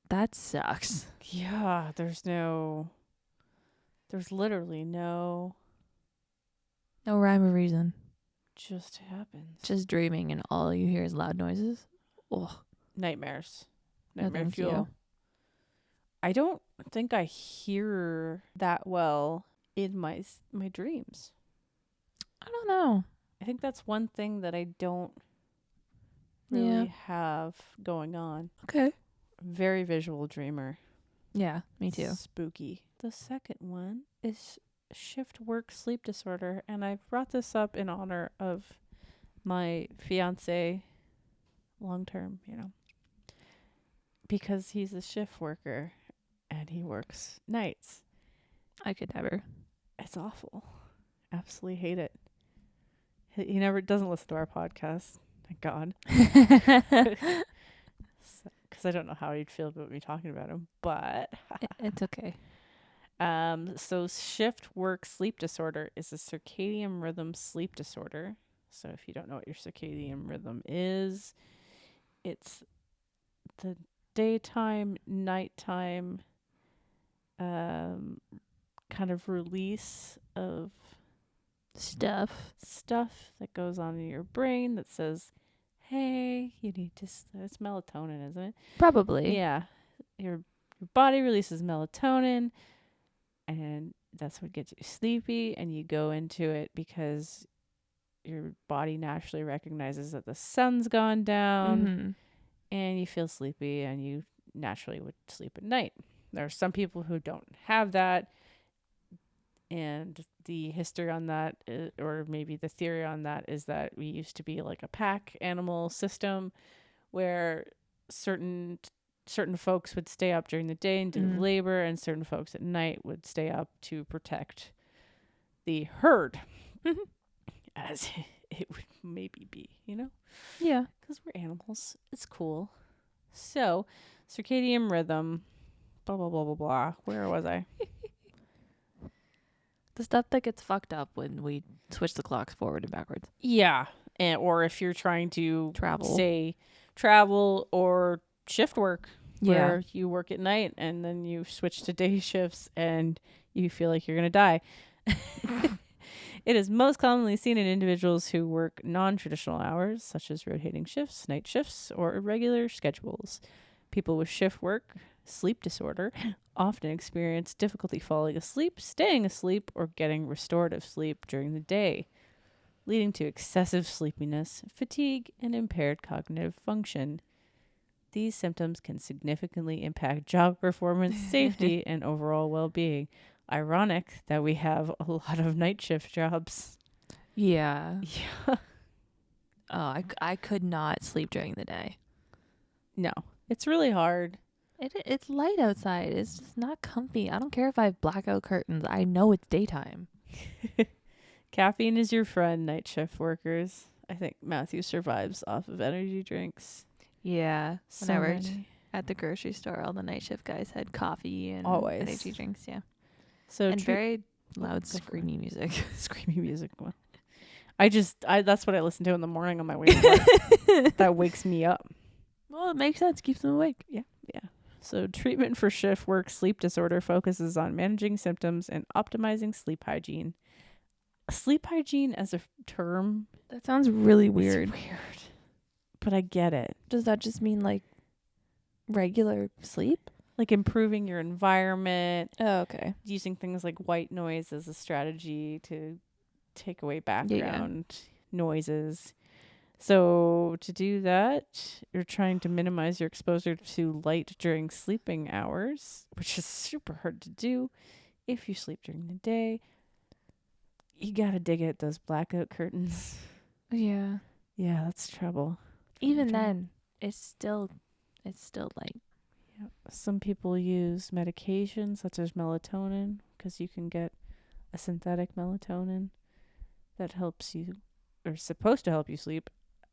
that sucks. Yeah, there's literally no, No rhyme or reason. just happens. Just dreaming and all you hear is loud noises. Oh, Nightmares. no Nightmare thank fuel. you. I don't think I hear that well in my dreams. I don't know. I think that's one thing that I don't really have going on. Okay. Very visual dreamer. Yeah, me too. Spooky. The second one is shift work sleep disorder, and I've brought this up in honor of my fiance, long term, because he's a shift worker and he works nights. I could never. It's awful. Absolutely hate it. He never doesn't listen to our podcast. Thank God. Because I don't know how he'd feel about me talking about him, but It's okay. so shift work sleep disorder is a circadian rhythm sleep disorder. So if you don't know what your circadian rhythm is, it's the daytime, nighttime kind of release of Stuff that goes on in your brain that says, hey, you need to it's melatonin, isn't it? Probably. Yeah. Your body releases melatonin, and that's what gets you sleepy, and you go into it because your body naturally recognizes that the sun's gone down, Mm-hmm. and you feel sleepy, and you naturally would sleep at night. There are some people who don't have that, and the history on that, or maybe the theory on that, is that we used to be like a pack animal system where certain folks would stay up during the day and do labor, and certain folks at night would stay up to protect the herd, as it would maybe be, Yeah. because we're animals. It's cool. So, circadian rhythm, blah, blah, blah, blah, blah. Where was I? The stuff that gets fucked up when we switch the clocks forward and backwards. Yeah. Or if you're trying to travel or shift work, where you work at night and then you switch to day shifts and you feel like you're going to die. It is most commonly seen in individuals who work non-traditional hours, such as rotating shifts, night shifts, or irregular schedules. People with shift work, sleep disorder, often experience difficulty falling asleep, staying asleep, or getting restorative sleep during the day, leading to excessive sleepiness, fatigue, and impaired cognitive function. These symptoms can significantly impact job performance, safety, and overall well-being. Ironic that we have a lot of night shift jobs. Yeah. Yeah. Oh, I could not sleep during the day. No, it's really hard. It's light outside. It's just not comfy. I don't care if I have blackout curtains. I know it's daytime. Caffeine is your friend, night shift workers. I think Matthew survives off of energy drinks. Yeah. So When I worked many. at the grocery store, all the night shift guys had coffee and Always. energy drinks. Yeah. So And very loud, go for it. screamy music. Screamy music. Well, that's what I listen to in the morning on my way to work. That wakes me up. Well, it makes sense. Keeps them awake. Yeah. So treatment for shift work sleep disorder focuses on managing symptoms and optimizing sleep hygiene. Sleep hygiene as a term. That sounds really weird. It's weird. But I get it. Does that just mean like regular sleep? Like improving your environment, Oh, okay. using things like white noise as a strategy to take away background noises. So to do that, you're trying to minimize your exposure to light during sleeping hours, which is super hard to do if you sleep during the day. You gotta dig at those blackout curtains. Yeah. Yeah, that's trouble. Even Trouble. then, it's still light. Yep. Some people use medication such as melatonin because you can get a synthetic melatonin that helps you or is supposed to help you sleep.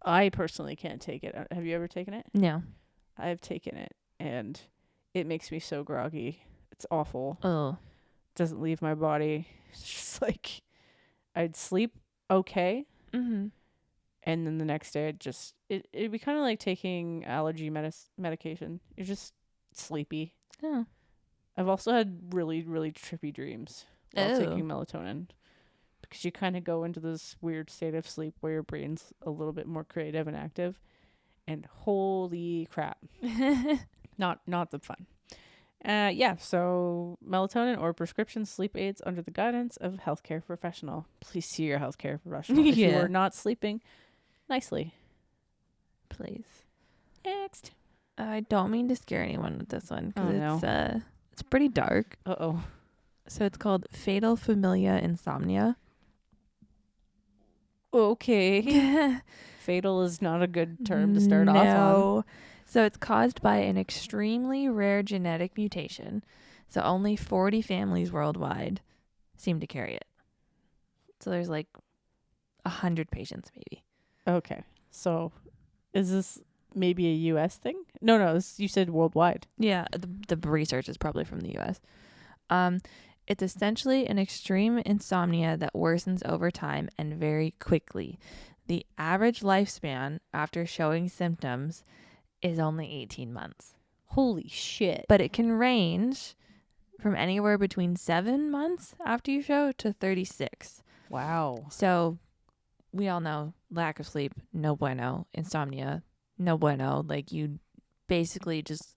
I personally can't take it. Have you ever taken it? No. I've taken it and it makes me so groggy. It's awful. Oh. Doesn't leave my body. It's just like I'd sleep okay Mm-hmm. and then the next day it'd be kind of like taking allergy medication. You're just sleepy. Oh. I've also had really, really trippy dreams while Oh. taking melatonin because you kind of go into this weird state of sleep where your brain's a little bit more creative and active. And holy crap, not the fun. Yeah, so melatonin or prescription sleep aids under the guidance of a healthcare professional. Please see your healthcare professional if you Yeah. are not sleeping nicely. Please. Next. I don't mean to scare anyone with this one because no. it's pretty dark. Uh-oh. So it's called fatal familia insomnia. Okay. Fatal is not a good term to start off on. No. So it's caused by an extremely rare genetic mutation. So only 40 families worldwide seem to carry it. So there's like 100 patients maybe. Okay. So is this maybe a U.S. thing? No, you said worldwide. Yeah, the research is probably from the US. It's essentially an extreme insomnia that worsens over time and very quickly. The average lifespan after showing symptoms is only 18 months. Holy shit. But it can range from anywhere between 7 months after you show to 36. Wow. So we all know lack of sleep, no bueno. Insomnia, no bueno. Like you basically just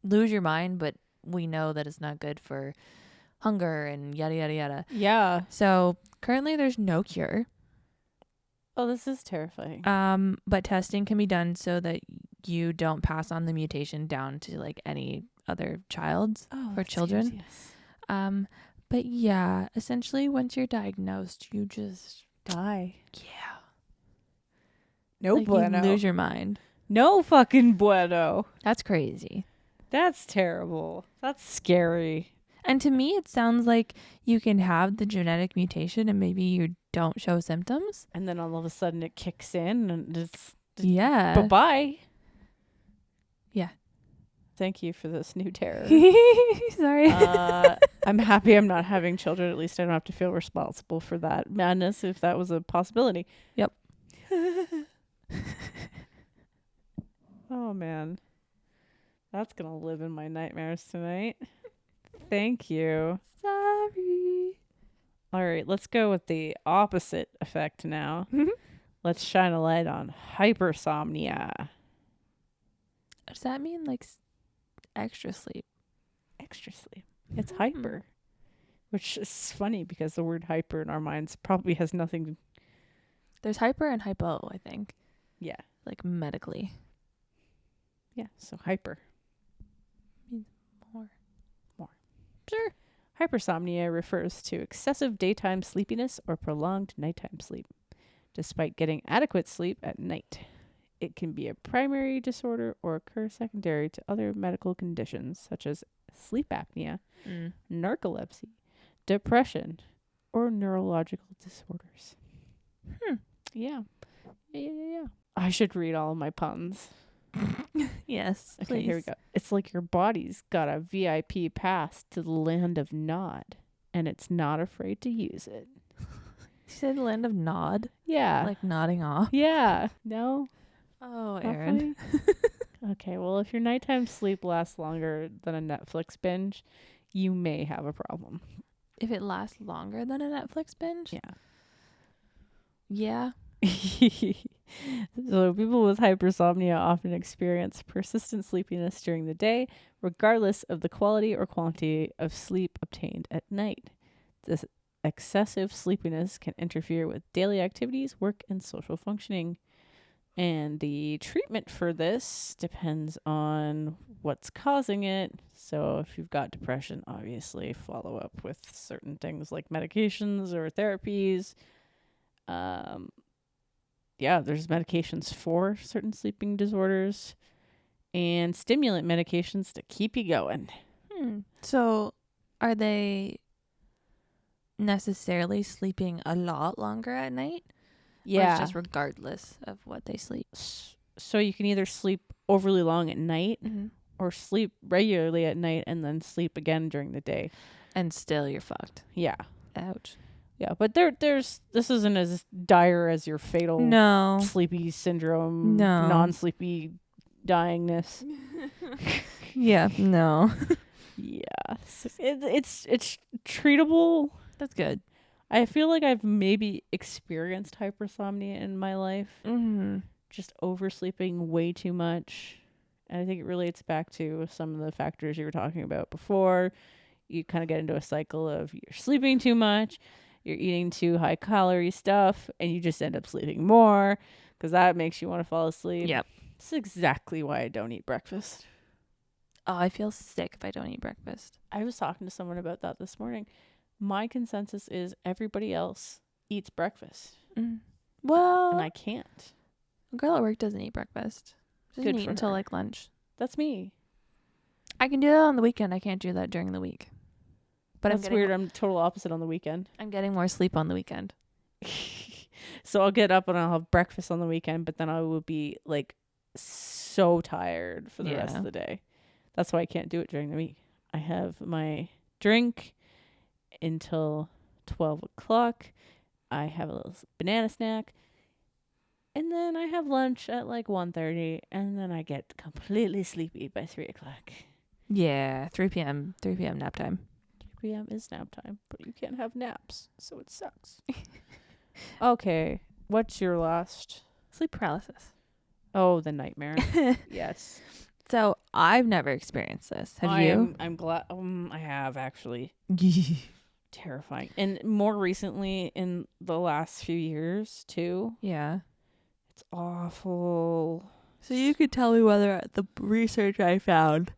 lose your mind, but we know that it's not good for hunger and yada, yada, yada. Yeah. So currently there's no cure. Oh, this is terrifying. But testing can be done so that you don't pass on the mutation down to like any other child's for children. Yes. But yeah, essentially once you're diagnosed, you just Die. yeah. No Like bueno. you lose your mind. No fucking bueno. That's crazy. That's terrible. That's scary. And to me, it sounds like you can have the genetic mutation and maybe you don't show symptoms. And then all of a sudden it kicks in and it's Yeah. bye-bye. Yeah. Thank you for this new terror. Sorry. I'm happy I'm not having children. At least I don't have to feel responsible for that madness if that was a possibility. Yep. Oh, man. That's going to live in my nightmares tonight. Thank you. Sorry. All right, let's go with the opposite effect now. Let's shine a light on hypersomnia. Does that mean like extra sleep? Extra sleep. It's hyper, which is funny because the word hyper in our minds probably has nothing to... There's hyper and hypo, I think. Yeah. Like medically. Yeah, so hyper. More. Sure. Hypersomnia refers to excessive daytime sleepiness or prolonged nighttime sleep, despite getting adequate sleep at night. It can be a primary disorder or occur secondary to other medical conditions such as sleep apnea, narcolepsy, depression, or neurological disorders. Yeah. I should read all of my puns. Yes. Okay, please. here we go. It's like your body's got a VIP pass to the land of Nod, and it's not afraid to use it. You said the land of nod? Yeah. Like nodding off? Yeah. No? Oh, Not Aaron. funny? Okay, well, if your nighttime sleep lasts longer than a Netflix binge, you may have a problem. If it lasts longer than a Netflix binge? Yeah. Yeah. So people with hypersomnia often experience persistent sleepiness during the day, regardless of the quality or quantity of sleep obtained at night. This excessive sleepiness can interfere with daily activities, work, and social functioning. And the treatment for this depends on what's causing it. So if you've got depression, obviously follow up with certain things like medications or therapies. There's medications for certain sleeping disorders and stimulant medications to keep you going. So are they necessarily sleeping a lot longer at night? Or it's just regardless of what they sleep? So you can either sleep overly long at night or sleep regularly at night and then sleep again during the day. And still you're fucked. Yeah. Ouch. Yeah, but this isn't as dire as your fatal sleepy syndrome, non-sleepy dyingness. Yeah, no. Yeah. It's treatable. That's good. I feel like I've maybe experienced hypersomnia in my life. Just oversleeping way too much. And I think it relates back to some of the factors you were talking about before. You kind of get into a cycle of you're sleeping too much, you're eating too high calorie stuff, and you just end up sleeping more because that makes you want to fall asleep. Yep. It's exactly why I don't eat breakfast. Oh, I feel sick if I don't eat breakfast. I was talking to someone about that this morning. My consensus is everybody else eats breakfast. Well, and I can't. A girl at work doesn't eat breakfast. She doesn't Good eat for until her. like lunch. That's me. I can do that on the weekend. I can't do that during the week. But That's weird. I'm total opposite on the weekend. I'm getting more sleep on the weekend. So I'll get up and I'll have breakfast on the weekend, but then I will be like so tired for the rest of the day. That's why I can't do it during the week. I have my drink until 12 o'clock. I have a little banana snack. And then I have lunch at like 1:30, and then I get completely sleepy by 3 o'clock. Yeah, 3 p.m. 3 p.m. nap time. 3 p.m. is nap time, but you can't have naps, so it sucks. Okay, what's your last? Sleep paralysis. Oh, the nightmare. Yes. So I've never experienced this. Have you? I'm glad. I have actually. Terrifying. And more recently, in the last few years too. Yeah. It's awful. So you could tell me whether the research I found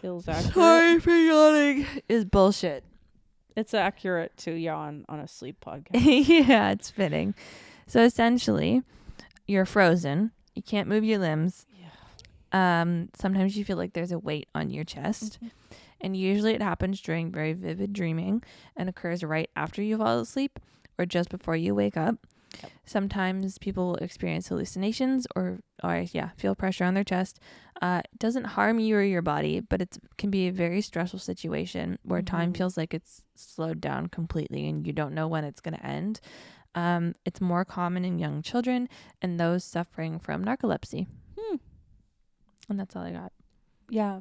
Feels accurate. Sorry for yawning. Is bullshit. It's accurate to yawn on a sleep podcast. Yeah, it's fitting. So essentially, you're frozen. You can't move your limbs. Yeah. Sometimes you feel like there's a weight on your chest. And usually it happens during very vivid dreaming and occurs right after you fall asleep or just before you wake up. Yep. Sometimes people experience hallucinations or feel pressure on their chest. It doesn't harm you or your body, but it can be a very stressful situation where time feels like it's slowed down completely and you don't know when it's going to end. It's more common in young children and those suffering from narcolepsy. And that's all I got. Yeah.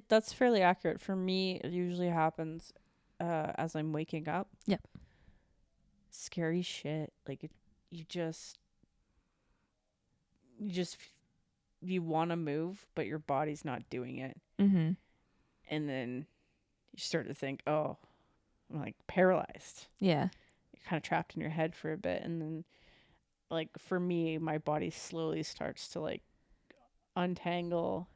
That's fairly accurate. For me, it usually happens as I'm waking up. Yep. Scary shit. Like you want to move, but your body's not doing it. Mm-hmm. And then you start to think, oh, I'm like paralyzed. Yeah. You're kind of trapped in your head for a bit. And then like for me, my body slowly starts to like untangle.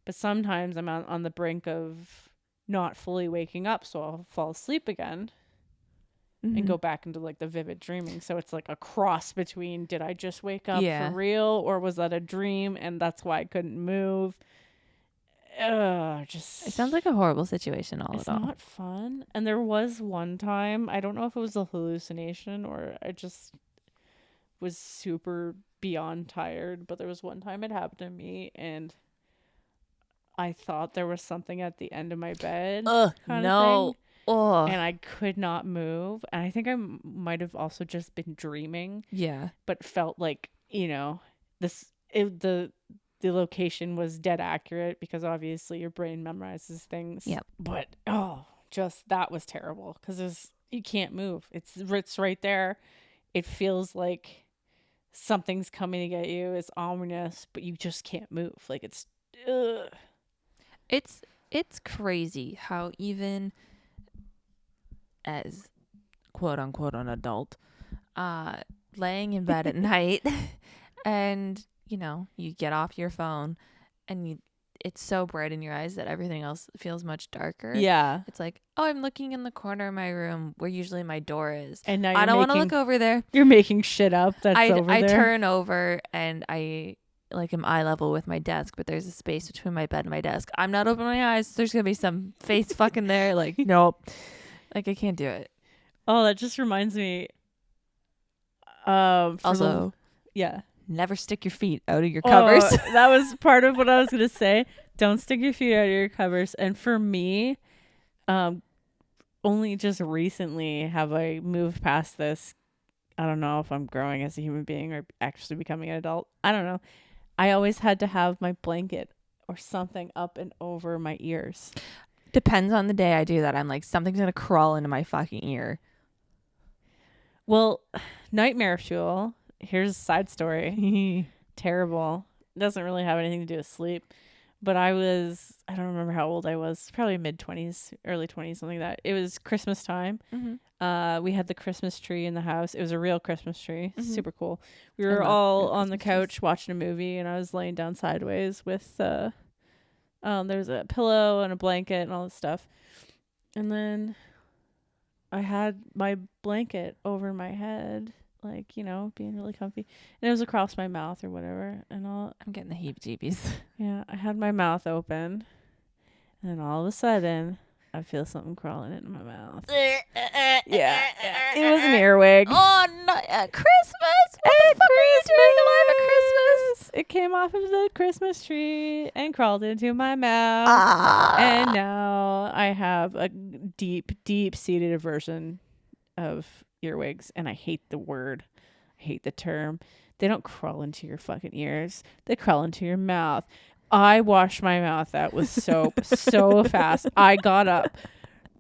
But sometimes I'm on the brink of not fully waking up, so I'll fall asleep again and go back into like the vivid dreaming. So it's like a cross between did I just wake up for real or was that a dream and that's why I couldn't move? It sounds like a horrible situation It's not fun. And there was one time, I don't know if it was a hallucination or I just was super beyond tired, but there was one time it happened to me and I thought there was something at the end of my bed. No. And I could not move. And I think I might have also just been dreaming. Yeah. But felt like, the location was dead accurate because obviously your brain memorizes things. Yep. But, that was terrible because you can't move. It's right there. It feels like something's coming to get you. It's ominous, but you just can't move. Like it's, ugh. It's crazy how even as quote unquote an adult, laying in bed at night and, you know, you get off your phone and it's so bright in your eyes that everything else feels much darker. Yeah. It's like, oh, I'm looking in the corner of my room where usually my door is. And now I don't want to look over there. You're making shit up that's over I there. turn over and I like am eye level with my desk, but there's a space between my bed and my desk. I'm not opening my eyes. There's going to be some face fucking there. Like, nope. Like, I can't do it. Oh, that just reminds me. Also, yeah. never stick your feet out of your covers. Oh, that was part of what I was gonna say. Don't stick your feet out of your covers. And for me, only just recently have I moved past this. I don't know if I'm growing as a human being or actually becoming an adult. I don't know. I always had to have my blanket or something up and over my ears. Depends on the day I do that. I'm like, something's gonna crawl into my fucking ear. Well, nightmare fuel. Here's a side story. Terrible. Doesn't really have anything to do with sleep. But I don't remember how old I was. Probably mid-20s, early 20s, something like that. It was Christmas time. Mm-hmm. We had the Christmas tree in the house. It was a real Christmas tree. Mm-hmm. Super cool. We were all on the couch watching a movie, and I was laying down sideways with there was a pillow and a blanket and all this stuff. And then I had my blanket over my head, like, you know, being really comfy. And it was across my mouth or whatever. And I'm getting the heebie-jeebies. Yeah, I had my mouth open. And then all of a sudden, I feel something crawling into my mouth. Yeah. It was an earwig. Oh, no. Christmas! What the fuck are you doing alive at Christmas? It came off of the Christmas tree and crawled into my mouth. And now I have a deep-seated aversion of earwigs. And I hate the word. I hate the term. They don't crawl into your fucking ears. They crawl into your mouth. I washed my mouth out with soap so fast. I got up,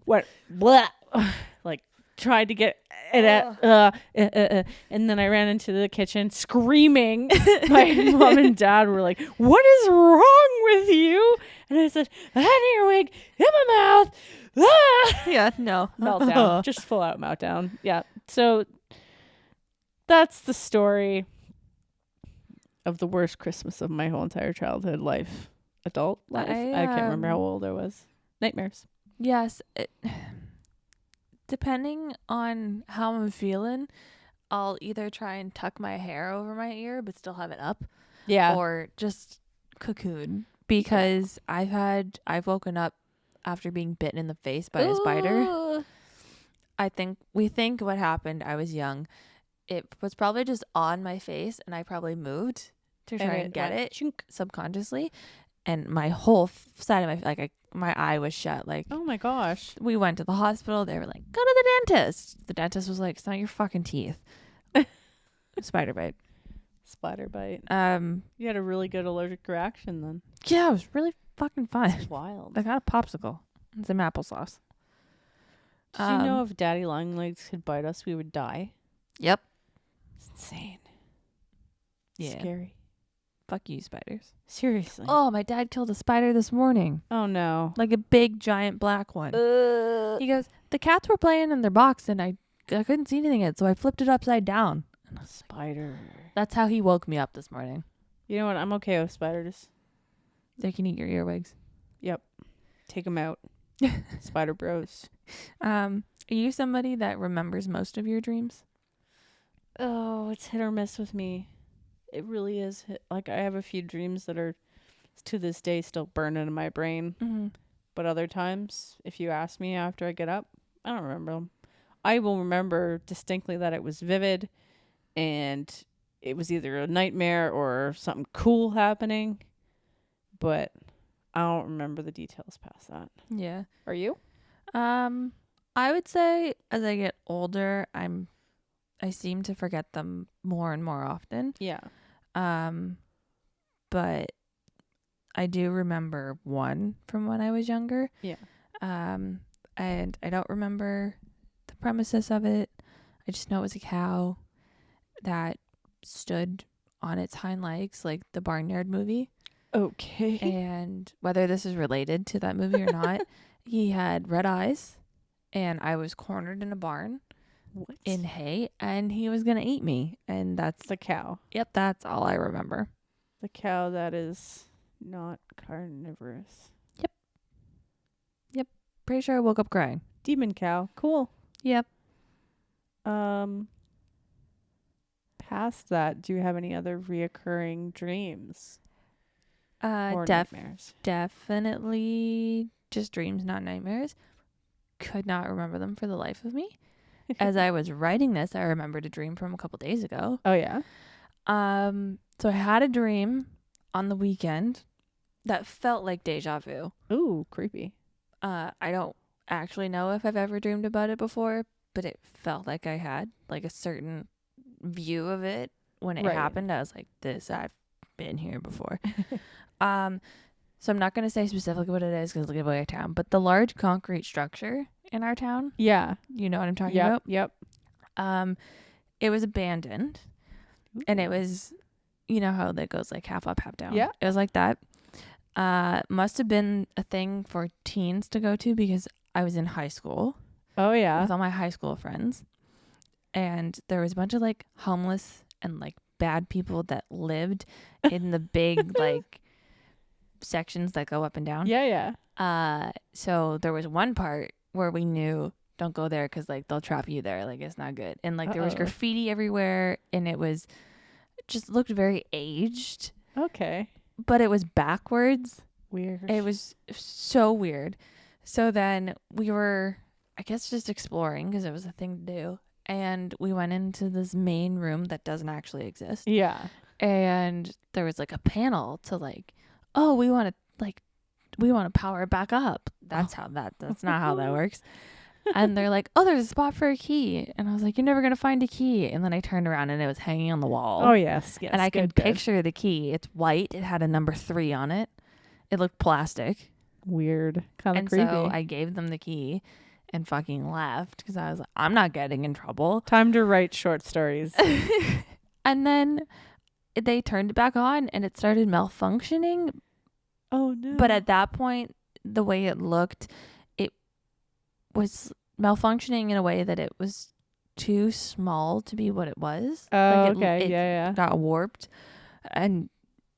like tried to get it at, and then I ran into the kitchen screaming. My mom and dad were like, "What is wrong with you?" And I said, "I had an earwig in my mouth." Yeah, no. Meltdown, just full out meltdown. Yeah. So that's the story of the worst Christmas of my whole entire childhood life, adult life. I can't remember how old I was. Nightmares. Yes. Depending on how I'm feeling, I'll either try and tuck my hair over my ear but still have it up. Yeah. Or just cocoon. Because I've woken up after being bitten in the face by a spider. We think what happened, I was young. It was probably just on my face and I probably moved to try and get it subconsciously, and my whole side of my eye was shut. Like, oh my gosh, we went to the hospital. They were like, go to the dentist. The dentist was like, it's not your fucking teeth. Spider bite. You had a really good allergic reaction then. Yeah, it was really fucking fun. It's wild. I got a popsicle and some applesauce. Did you know if daddy longlegs could bite us, we would die? Yep. It's insane. Yeah. Scary. Fuck you, spiders. Seriously. Oh, my dad killed a spider this morning. Oh, no. Like a big, giant black one. He goes, the cats were playing in their box and I couldn't see anything in it, so I flipped it upside down. A spider. That's how he woke me up this morning. You know what? I'm okay with spiders. They can eat your earwigs. Yep. Take them out. Spider bros. Are you somebody that remembers most of your dreams? Oh, it's hit or miss with me. It really is. Like, I have a few dreams that are to this day still burning in my brain. Mm-hmm. But other times, if you ask me after I get up, I don't remember them. I will remember distinctly that it was vivid and it was either a nightmare or something cool happening. But I don't remember the details past that. Yeah. Are you? I would say as I get older, I seem to forget them more and more often. Yeah. But I do remember one from when I was younger. Yeah. And I don't remember the premises of it. I just know it was a cow that stood on its hind legs, like the Barnyard movie. Okay. And whether this is related to that movie or not, he had red eyes, and I was cornered in a barn What? in hay, and he was gonna eat me, and that's The cow. yep, that's all I remember. The cow that is not carnivorous. Pretty sure I woke up crying. Demon cow. Cool. Yep. Past that, do you have any other reoccurring dreams or nightmares? Definitely just dreams, not nightmares. Could not remember them for the life of me. As I was writing this, I remembered a dream from a couple days ago. Oh yeah. So I had a dream on the weekend that felt like deja vu. Ooh, creepy. I don't actually know if I've ever dreamed about it before, but it felt like I had like a certain view of it when it Right. happened. I was like, this, I've been here before. So I'm not going to say specifically what it is because it'll give away our town, but the large concrete structure in our town, Yeah. you know what I'm talking about? Yep. It was abandoned, and it was, you know how that goes like half up, half down. Yeah. It was like that. Must have been a thing for teens to go to because I was in high school Oh yeah. with all my high school friends, and there was a bunch of like homeless and like bad people that lived in the big like sections that go up and down. Yeah. So there was one part where we knew don't go there because like they'll trap you there, like it's not good, and like there was Uh-oh. graffiti everywhere, and it was just looked very aged, Okay. but it was backwards. Weird. It was so weird. So then we were, I guess, just exploring because it was a thing to do. And we went into this main room that doesn't actually exist. Yeah. And there was like a panel to like, oh, we want to power it back up. That's not how that works. And they're like, oh, there's a spot for a key. And I was like, you're never going to find a key. And then I turned around and it was hanging on the wall. Oh yes. Yes. And I can good. picture the key. It's white. It had a number 3 on it. It looked plastic. Weird. Kind of And creepy. so I gave them the key and fucking left because I was like, I'm not getting in trouble. Time to write short stories. And then they turned it back on and it started malfunctioning. Oh no. But at that point, the way it looked, it was malfunctioning in a way that it was too small to be what it was. Oh, Like okay. it Yeah. got warped. And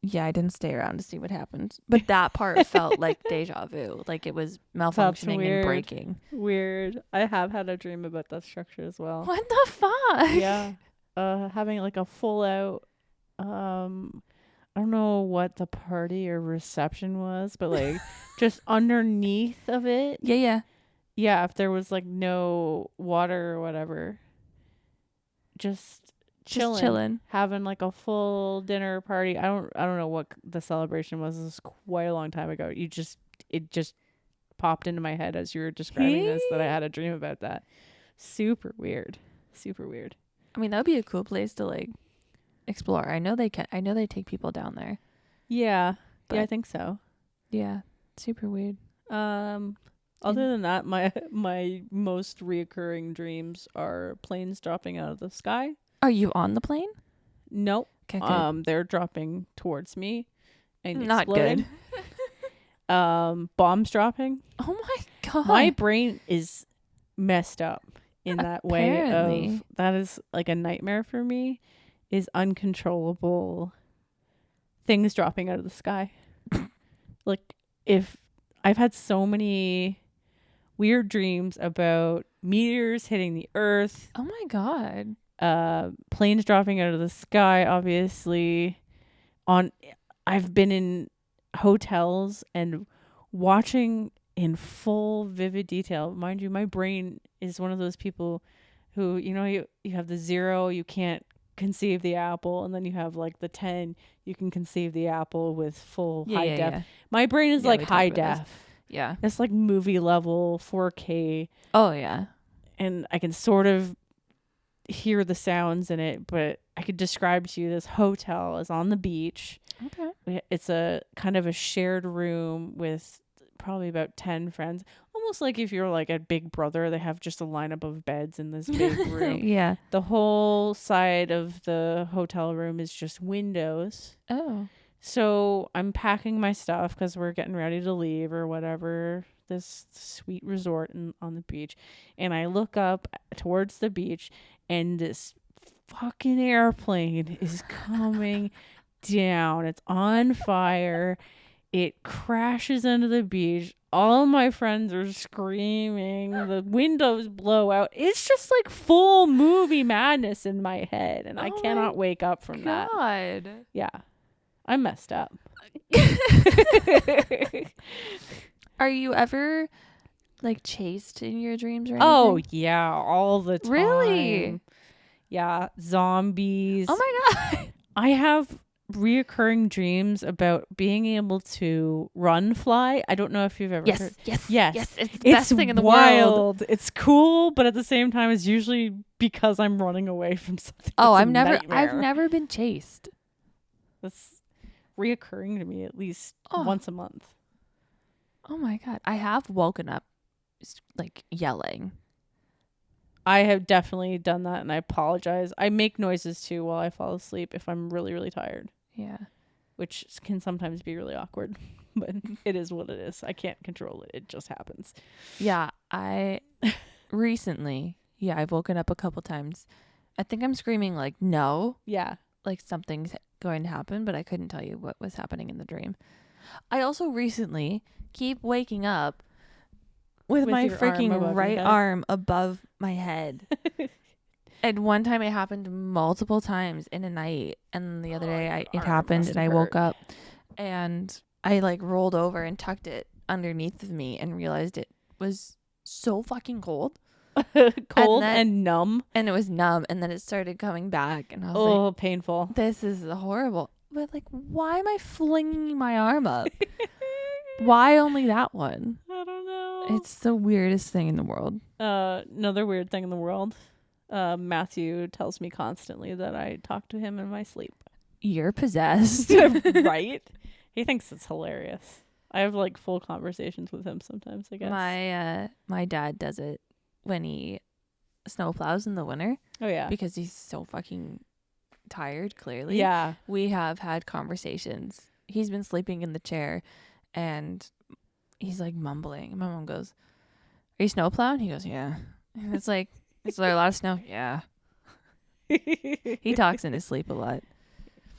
yeah, I didn't stay around to see what happened. But that part felt like deja vu. Like it was malfunctioning and breaking. Weird. I have had a dream about that structure as well. What the fuck? Yeah. Having like a full out I don't know what the party or reception was, but like just underneath of it. Yeah. Yeah, if there was like no water or whatever. Just chilling. Having like a full dinner party. I don't know what the celebration was. This was quite a long time ago. It just popped into my head as you were describing this that I had a dream about that. Super weird. I mean, that would be a cool place to like explore. I know they take people down there. Yeah. But yeah, I think so. Yeah. Super weird. Other than that, my most reoccurring dreams are planes dropping out of the sky. Are you on the plane? Nope. Okay, good. They're dropping towards me and Not exploding. good. Bombs dropping. Oh my god. My brain is messed up in that way Apparently. of that is like a nightmare for me is uncontrollable things dropping out of the sky. Like if I've had so many weird dreams about meteors hitting the earth, Oh my god. planes dropping out of the sky, obviously. I've been in hotels and watching in full vivid detail. Mind you, my brain is one of those people who, you have the 0, you can't conceive the apple, and then you have like the 10, you can conceive the apple with full high def. Yeah. My brain is Yeah, like we high talked about def. Yeah. It's like movie level 4K, Oh yeah. and I can sort of hear the sounds in it, but I could describe to you this hotel is on the beach. Okay. It's a kind of a shared room with probably about 10 friends. Almost like if you're like a Big Brother, they have just a lineup of beds in this big room. Yeah. The whole side of the hotel room is just windows. Oh. So I'm packing my stuff because we're getting ready to leave or whatever this sweet resort on the beach, and I look up towards the beach, and this fucking airplane is coming down. It's on fire. It crashes into the beach. All my friends are screaming. The windows blow out. It's just like full movie madness in my head, and I cannot wake up from that. God. Yeah. I'm messed up. Are you ever like chased in your dreams or anything? Oh, yeah, all the time. Really? Yeah, zombies. Oh my God. I have reoccurring dreams about being able to run fly. I don't know if you've ever heard. Yes. It's the best thing in the wild. world. It's cool, but at the same time, it's usually because I'm running away from something. Oh, that's a I've nightmare. never been chased. That's reoccurring to me at least once a month. Oh my God. I have woken up like yelling. I have definitely done that, and I apologize. I make noises too while I fall asleep if I'm really, really tired. Yeah. Which can sometimes be really awkward, but it is what it is. I can't control it. It just happens. Yeah. I recently, I've woken up a couple times. I think I'm screaming like, no. Yeah. Like something's going to happen, but I couldn't tell you what was happening in the dream. I also recently keep waking up with my your arm freaking above your right head. arm above my head. And one time it happened multiple times in a night, and the other day it arm happened must and I have woke hurt. up and I like rolled over and tucked it underneath of me and realized it was so fucking cold. Cold then- and numb. And it was numb, and then it started coming back, and I was like, Painful. this is horrible. But like, why am I flinging my arm up? Why only that one? I don't know. It's the weirdest thing in the world. Another weird thing in the world. Matthew tells me constantly that I talk to him in my sleep. You're possessed. Right? He thinks it's hilarious. I have like full conversations with him sometimes, I guess. My dad does it when he snowplows in the winter Oh yeah. because he's so fucking tired, clearly. Yeah. We have had conversations. He's been sleeping in the chair and he's like mumbling. My mom goes, "Are you snowplowing?" He goes, "Yeah." And it's like, "Is there a lot of snow?" "Yeah." He talks in his sleep a lot.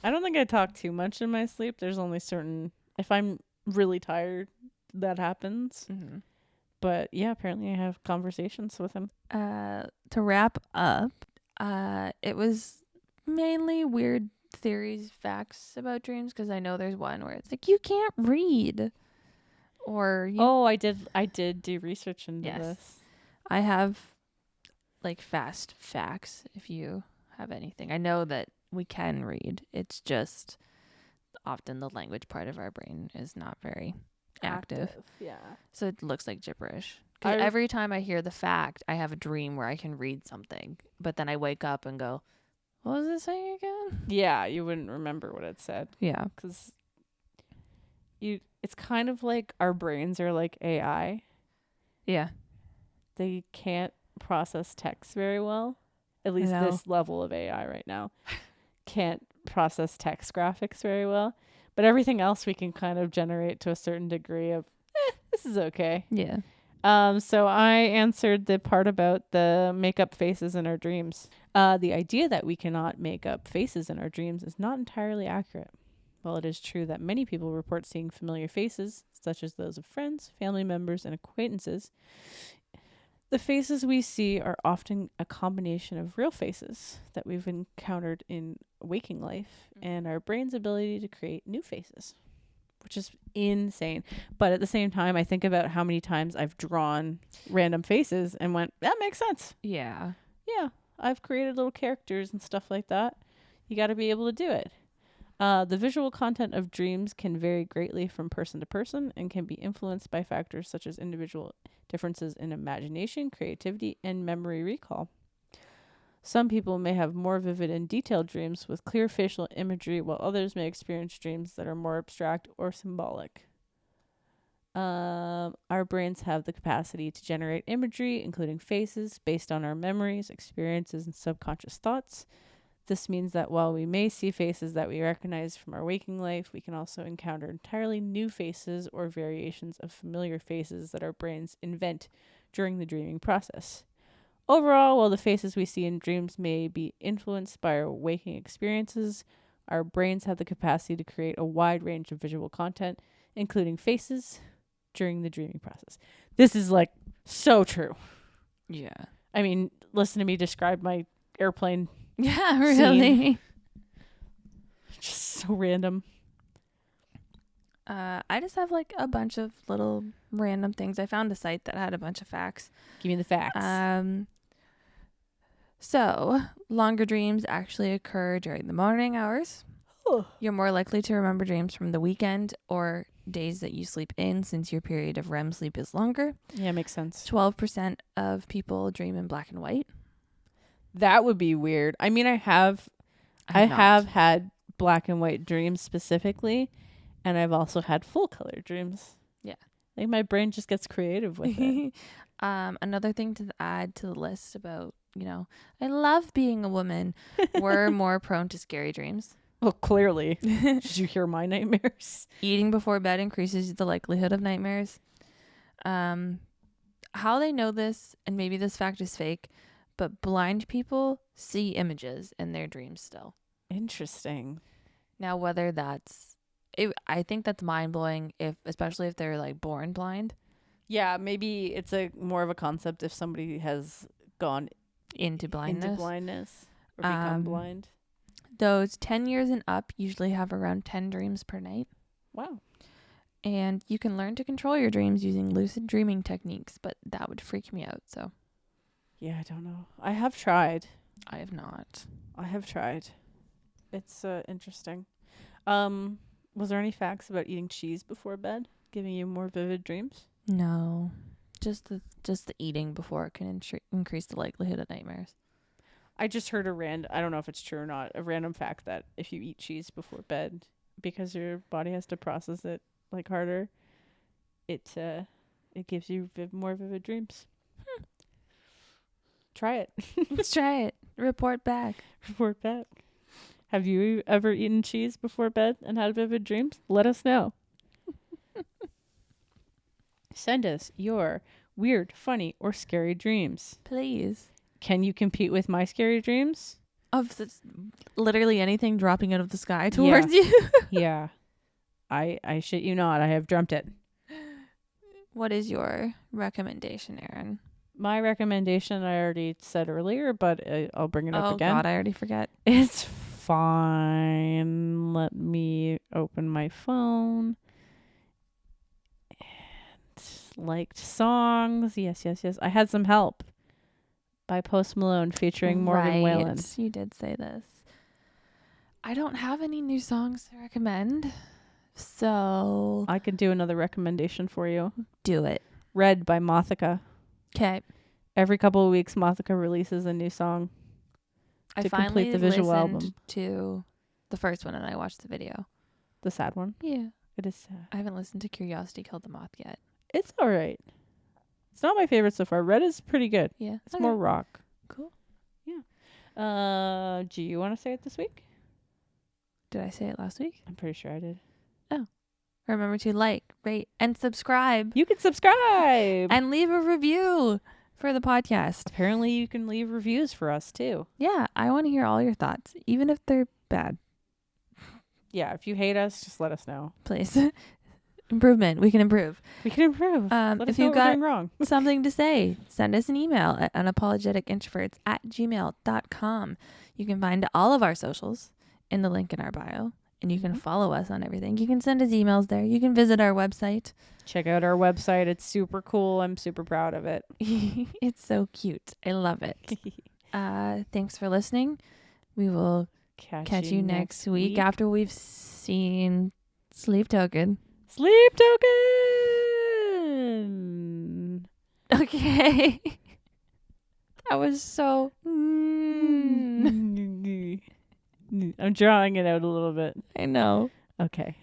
I don't think I talk too much in my sleep. There's only certain, if I'm really tired, that happens. Mm-hmm. But yeah, apparently I have conversations with him. To wrap up, it was mainly weird theories, facts about dreams, because I know there's one where it's like you can't read, or I did do research into Yes. this. I have like fast facts if you have anything. I know that we can read. It's just often the language part of our brain is not very active. Yeah. So it looks like gibberish. 'Cause every time I hear the fact, I have a dream where I can read something, but then I wake up and go, "What was it saying again?" Yeah, you wouldn't remember what it said Yeah. because it's kind of like our brains are like AI. Yeah. They can't process text very well. At least know. this level of AI right now can't process text graphics very well. But everything else we can kind of generate to a certain degree of, this is okay. Yeah. So I answered the part about the make-up faces in our dreams. The idea that we cannot make up faces in our dreams is not entirely accurate. While it is true that many people report seeing familiar faces, such as those of friends, family members, and acquaintances, the faces we see are often a combination of real faces that we've encountered in waking life and our brain's ability to create new faces, which is insane. But at the same time, I think about how many times I've drawn random faces and went, that makes sense. Yeah. Yeah, I've created little characters and stuff like that. You got to be able to do it. The visual content of dreams can vary greatly from person to person and can be influenced by factors such as individual differences in imagination, creativity, and memory recall. Some people may have more vivid and detailed dreams with clear facial imagery, while others may experience dreams that are more abstract or symbolic. Our brains have the capacity to generate imagery, including faces, based on our memories, experiences, and subconscious thoughts. This means that while we may see faces that we recognize from our waking life, we can also encounter entirely new faces or variations of familiar faces that our brains invent during the dreaming process. Overall, while the faces we see in dreams may be influenced by our waking experiences, our brains have the capacity to create a wide range of visual content, including faces, during the dreaming process. This is like so true. Yeah. I mean, listen to me describe my airplane. Yeah, really. Just so random. I just have like a bunch of little random things. I found a site that had a bunch of facts. Give me the facts. So longer dreams actually occur during the morning hours. Oh. You're more likely to remember dreams from the weekend or days that you sleep in, since your period of REM sleep is longer. Yeah, makes sense. 12% of people dream in black and white. That would be weird. I mean, I have had black and white dreams specifically, and I've also had full color dreams. Yeah. Like my brain just gets creative with it. Another thing to add to the list about, I love being a woman. We're more prone to scary dreams. Well, clearly. Did you hear my nightmares? Eating before bed increases the likelihood of nightmares. How they know this, and maybe this fact is fake, but blind people see images in their dreams still. Interesting. Now, whether I think that's mind-blowing, especially if they're like born blind. Yeah, maybe it's more of a concept if somebody has gone into blindness or become blind. Those 10 years and up usually have around 10 dreams per night. Wow. And you can learn to control your dreams using lucid dreaming techniques, but that would freak me out. So yeah, I don't know. I have tried. I have not. I have tried. It's interesting. Was there any facts about eating cheese before bed giving you more vivid dreams? No. Just the eating before it can increase the likelihood of nightmares. I just heard I don't know if it's true or not, a random fact that if you eat cheese before bed, because your body has to process it like harder, it gives you more vivid dreams. Try it. Let's try it. Report back. Report back. Have you ever eaten cheese before bed and had vivid dreams? Let us know. Send us your weird, funny, or scary dreams. Please. Can you compete with my scary dreams? Of literally anything dropping out of the sky towards you? Yeah. I shit you not. I have dreamt it. What is your recommendation, Aaron? My recommendation I already said earlier, but I'll bring it up again. Oh, God, I already forget. It's fine. Let me open my phone. And liked songs. Yes. I had some help by Post Malone featuring Morgan Wallen. You did say this. I don't have any new songs to recommend, so I could do another recommendation for you. Do it. Red by Mothica. Okay. Every couple of weeks, Mothica releases a new song I to finally complete the visual listened album. To the first one, and I watched the video. The sad one? Yeah. It is sad. I haven't listened to Curiosity Killed the Moth yet. It's all right. It's not my favorite so far. Red is pretty good. Yeah. It's more rock. Cool. Yeah. Do you want to say it this week? Did I say it last week? I'm pretty sure I did. Remember to like, rate, and subscribe. You can subscribe. And leave a review for the podcast. Apparently you can leave reviews for us too. Yeah, I want to hear all your thoughts, even if they're bad. Yeah, if you hate us, just let us know. Please. Improvement. We can improve. We can improve. Let us If know you've what we're got doing wrong. something to say, send us an email at unapologeticintroverts@gmail.com. You can find all of our socials in the link in our bio, and you can follow us on everything. You can send us emails there. You can visit our website. Check out our website. It's super cool. I'm super proud of it. It's so cute. I love it. Thanks for listening. We will catch you next week after we've seen Sleep Token. Sleep Token! Okay. That was so... I'm drawing it out a little bit. I know. Okay.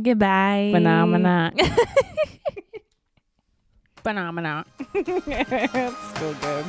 Goodbye. Phenomena. Phenomena. It's so good.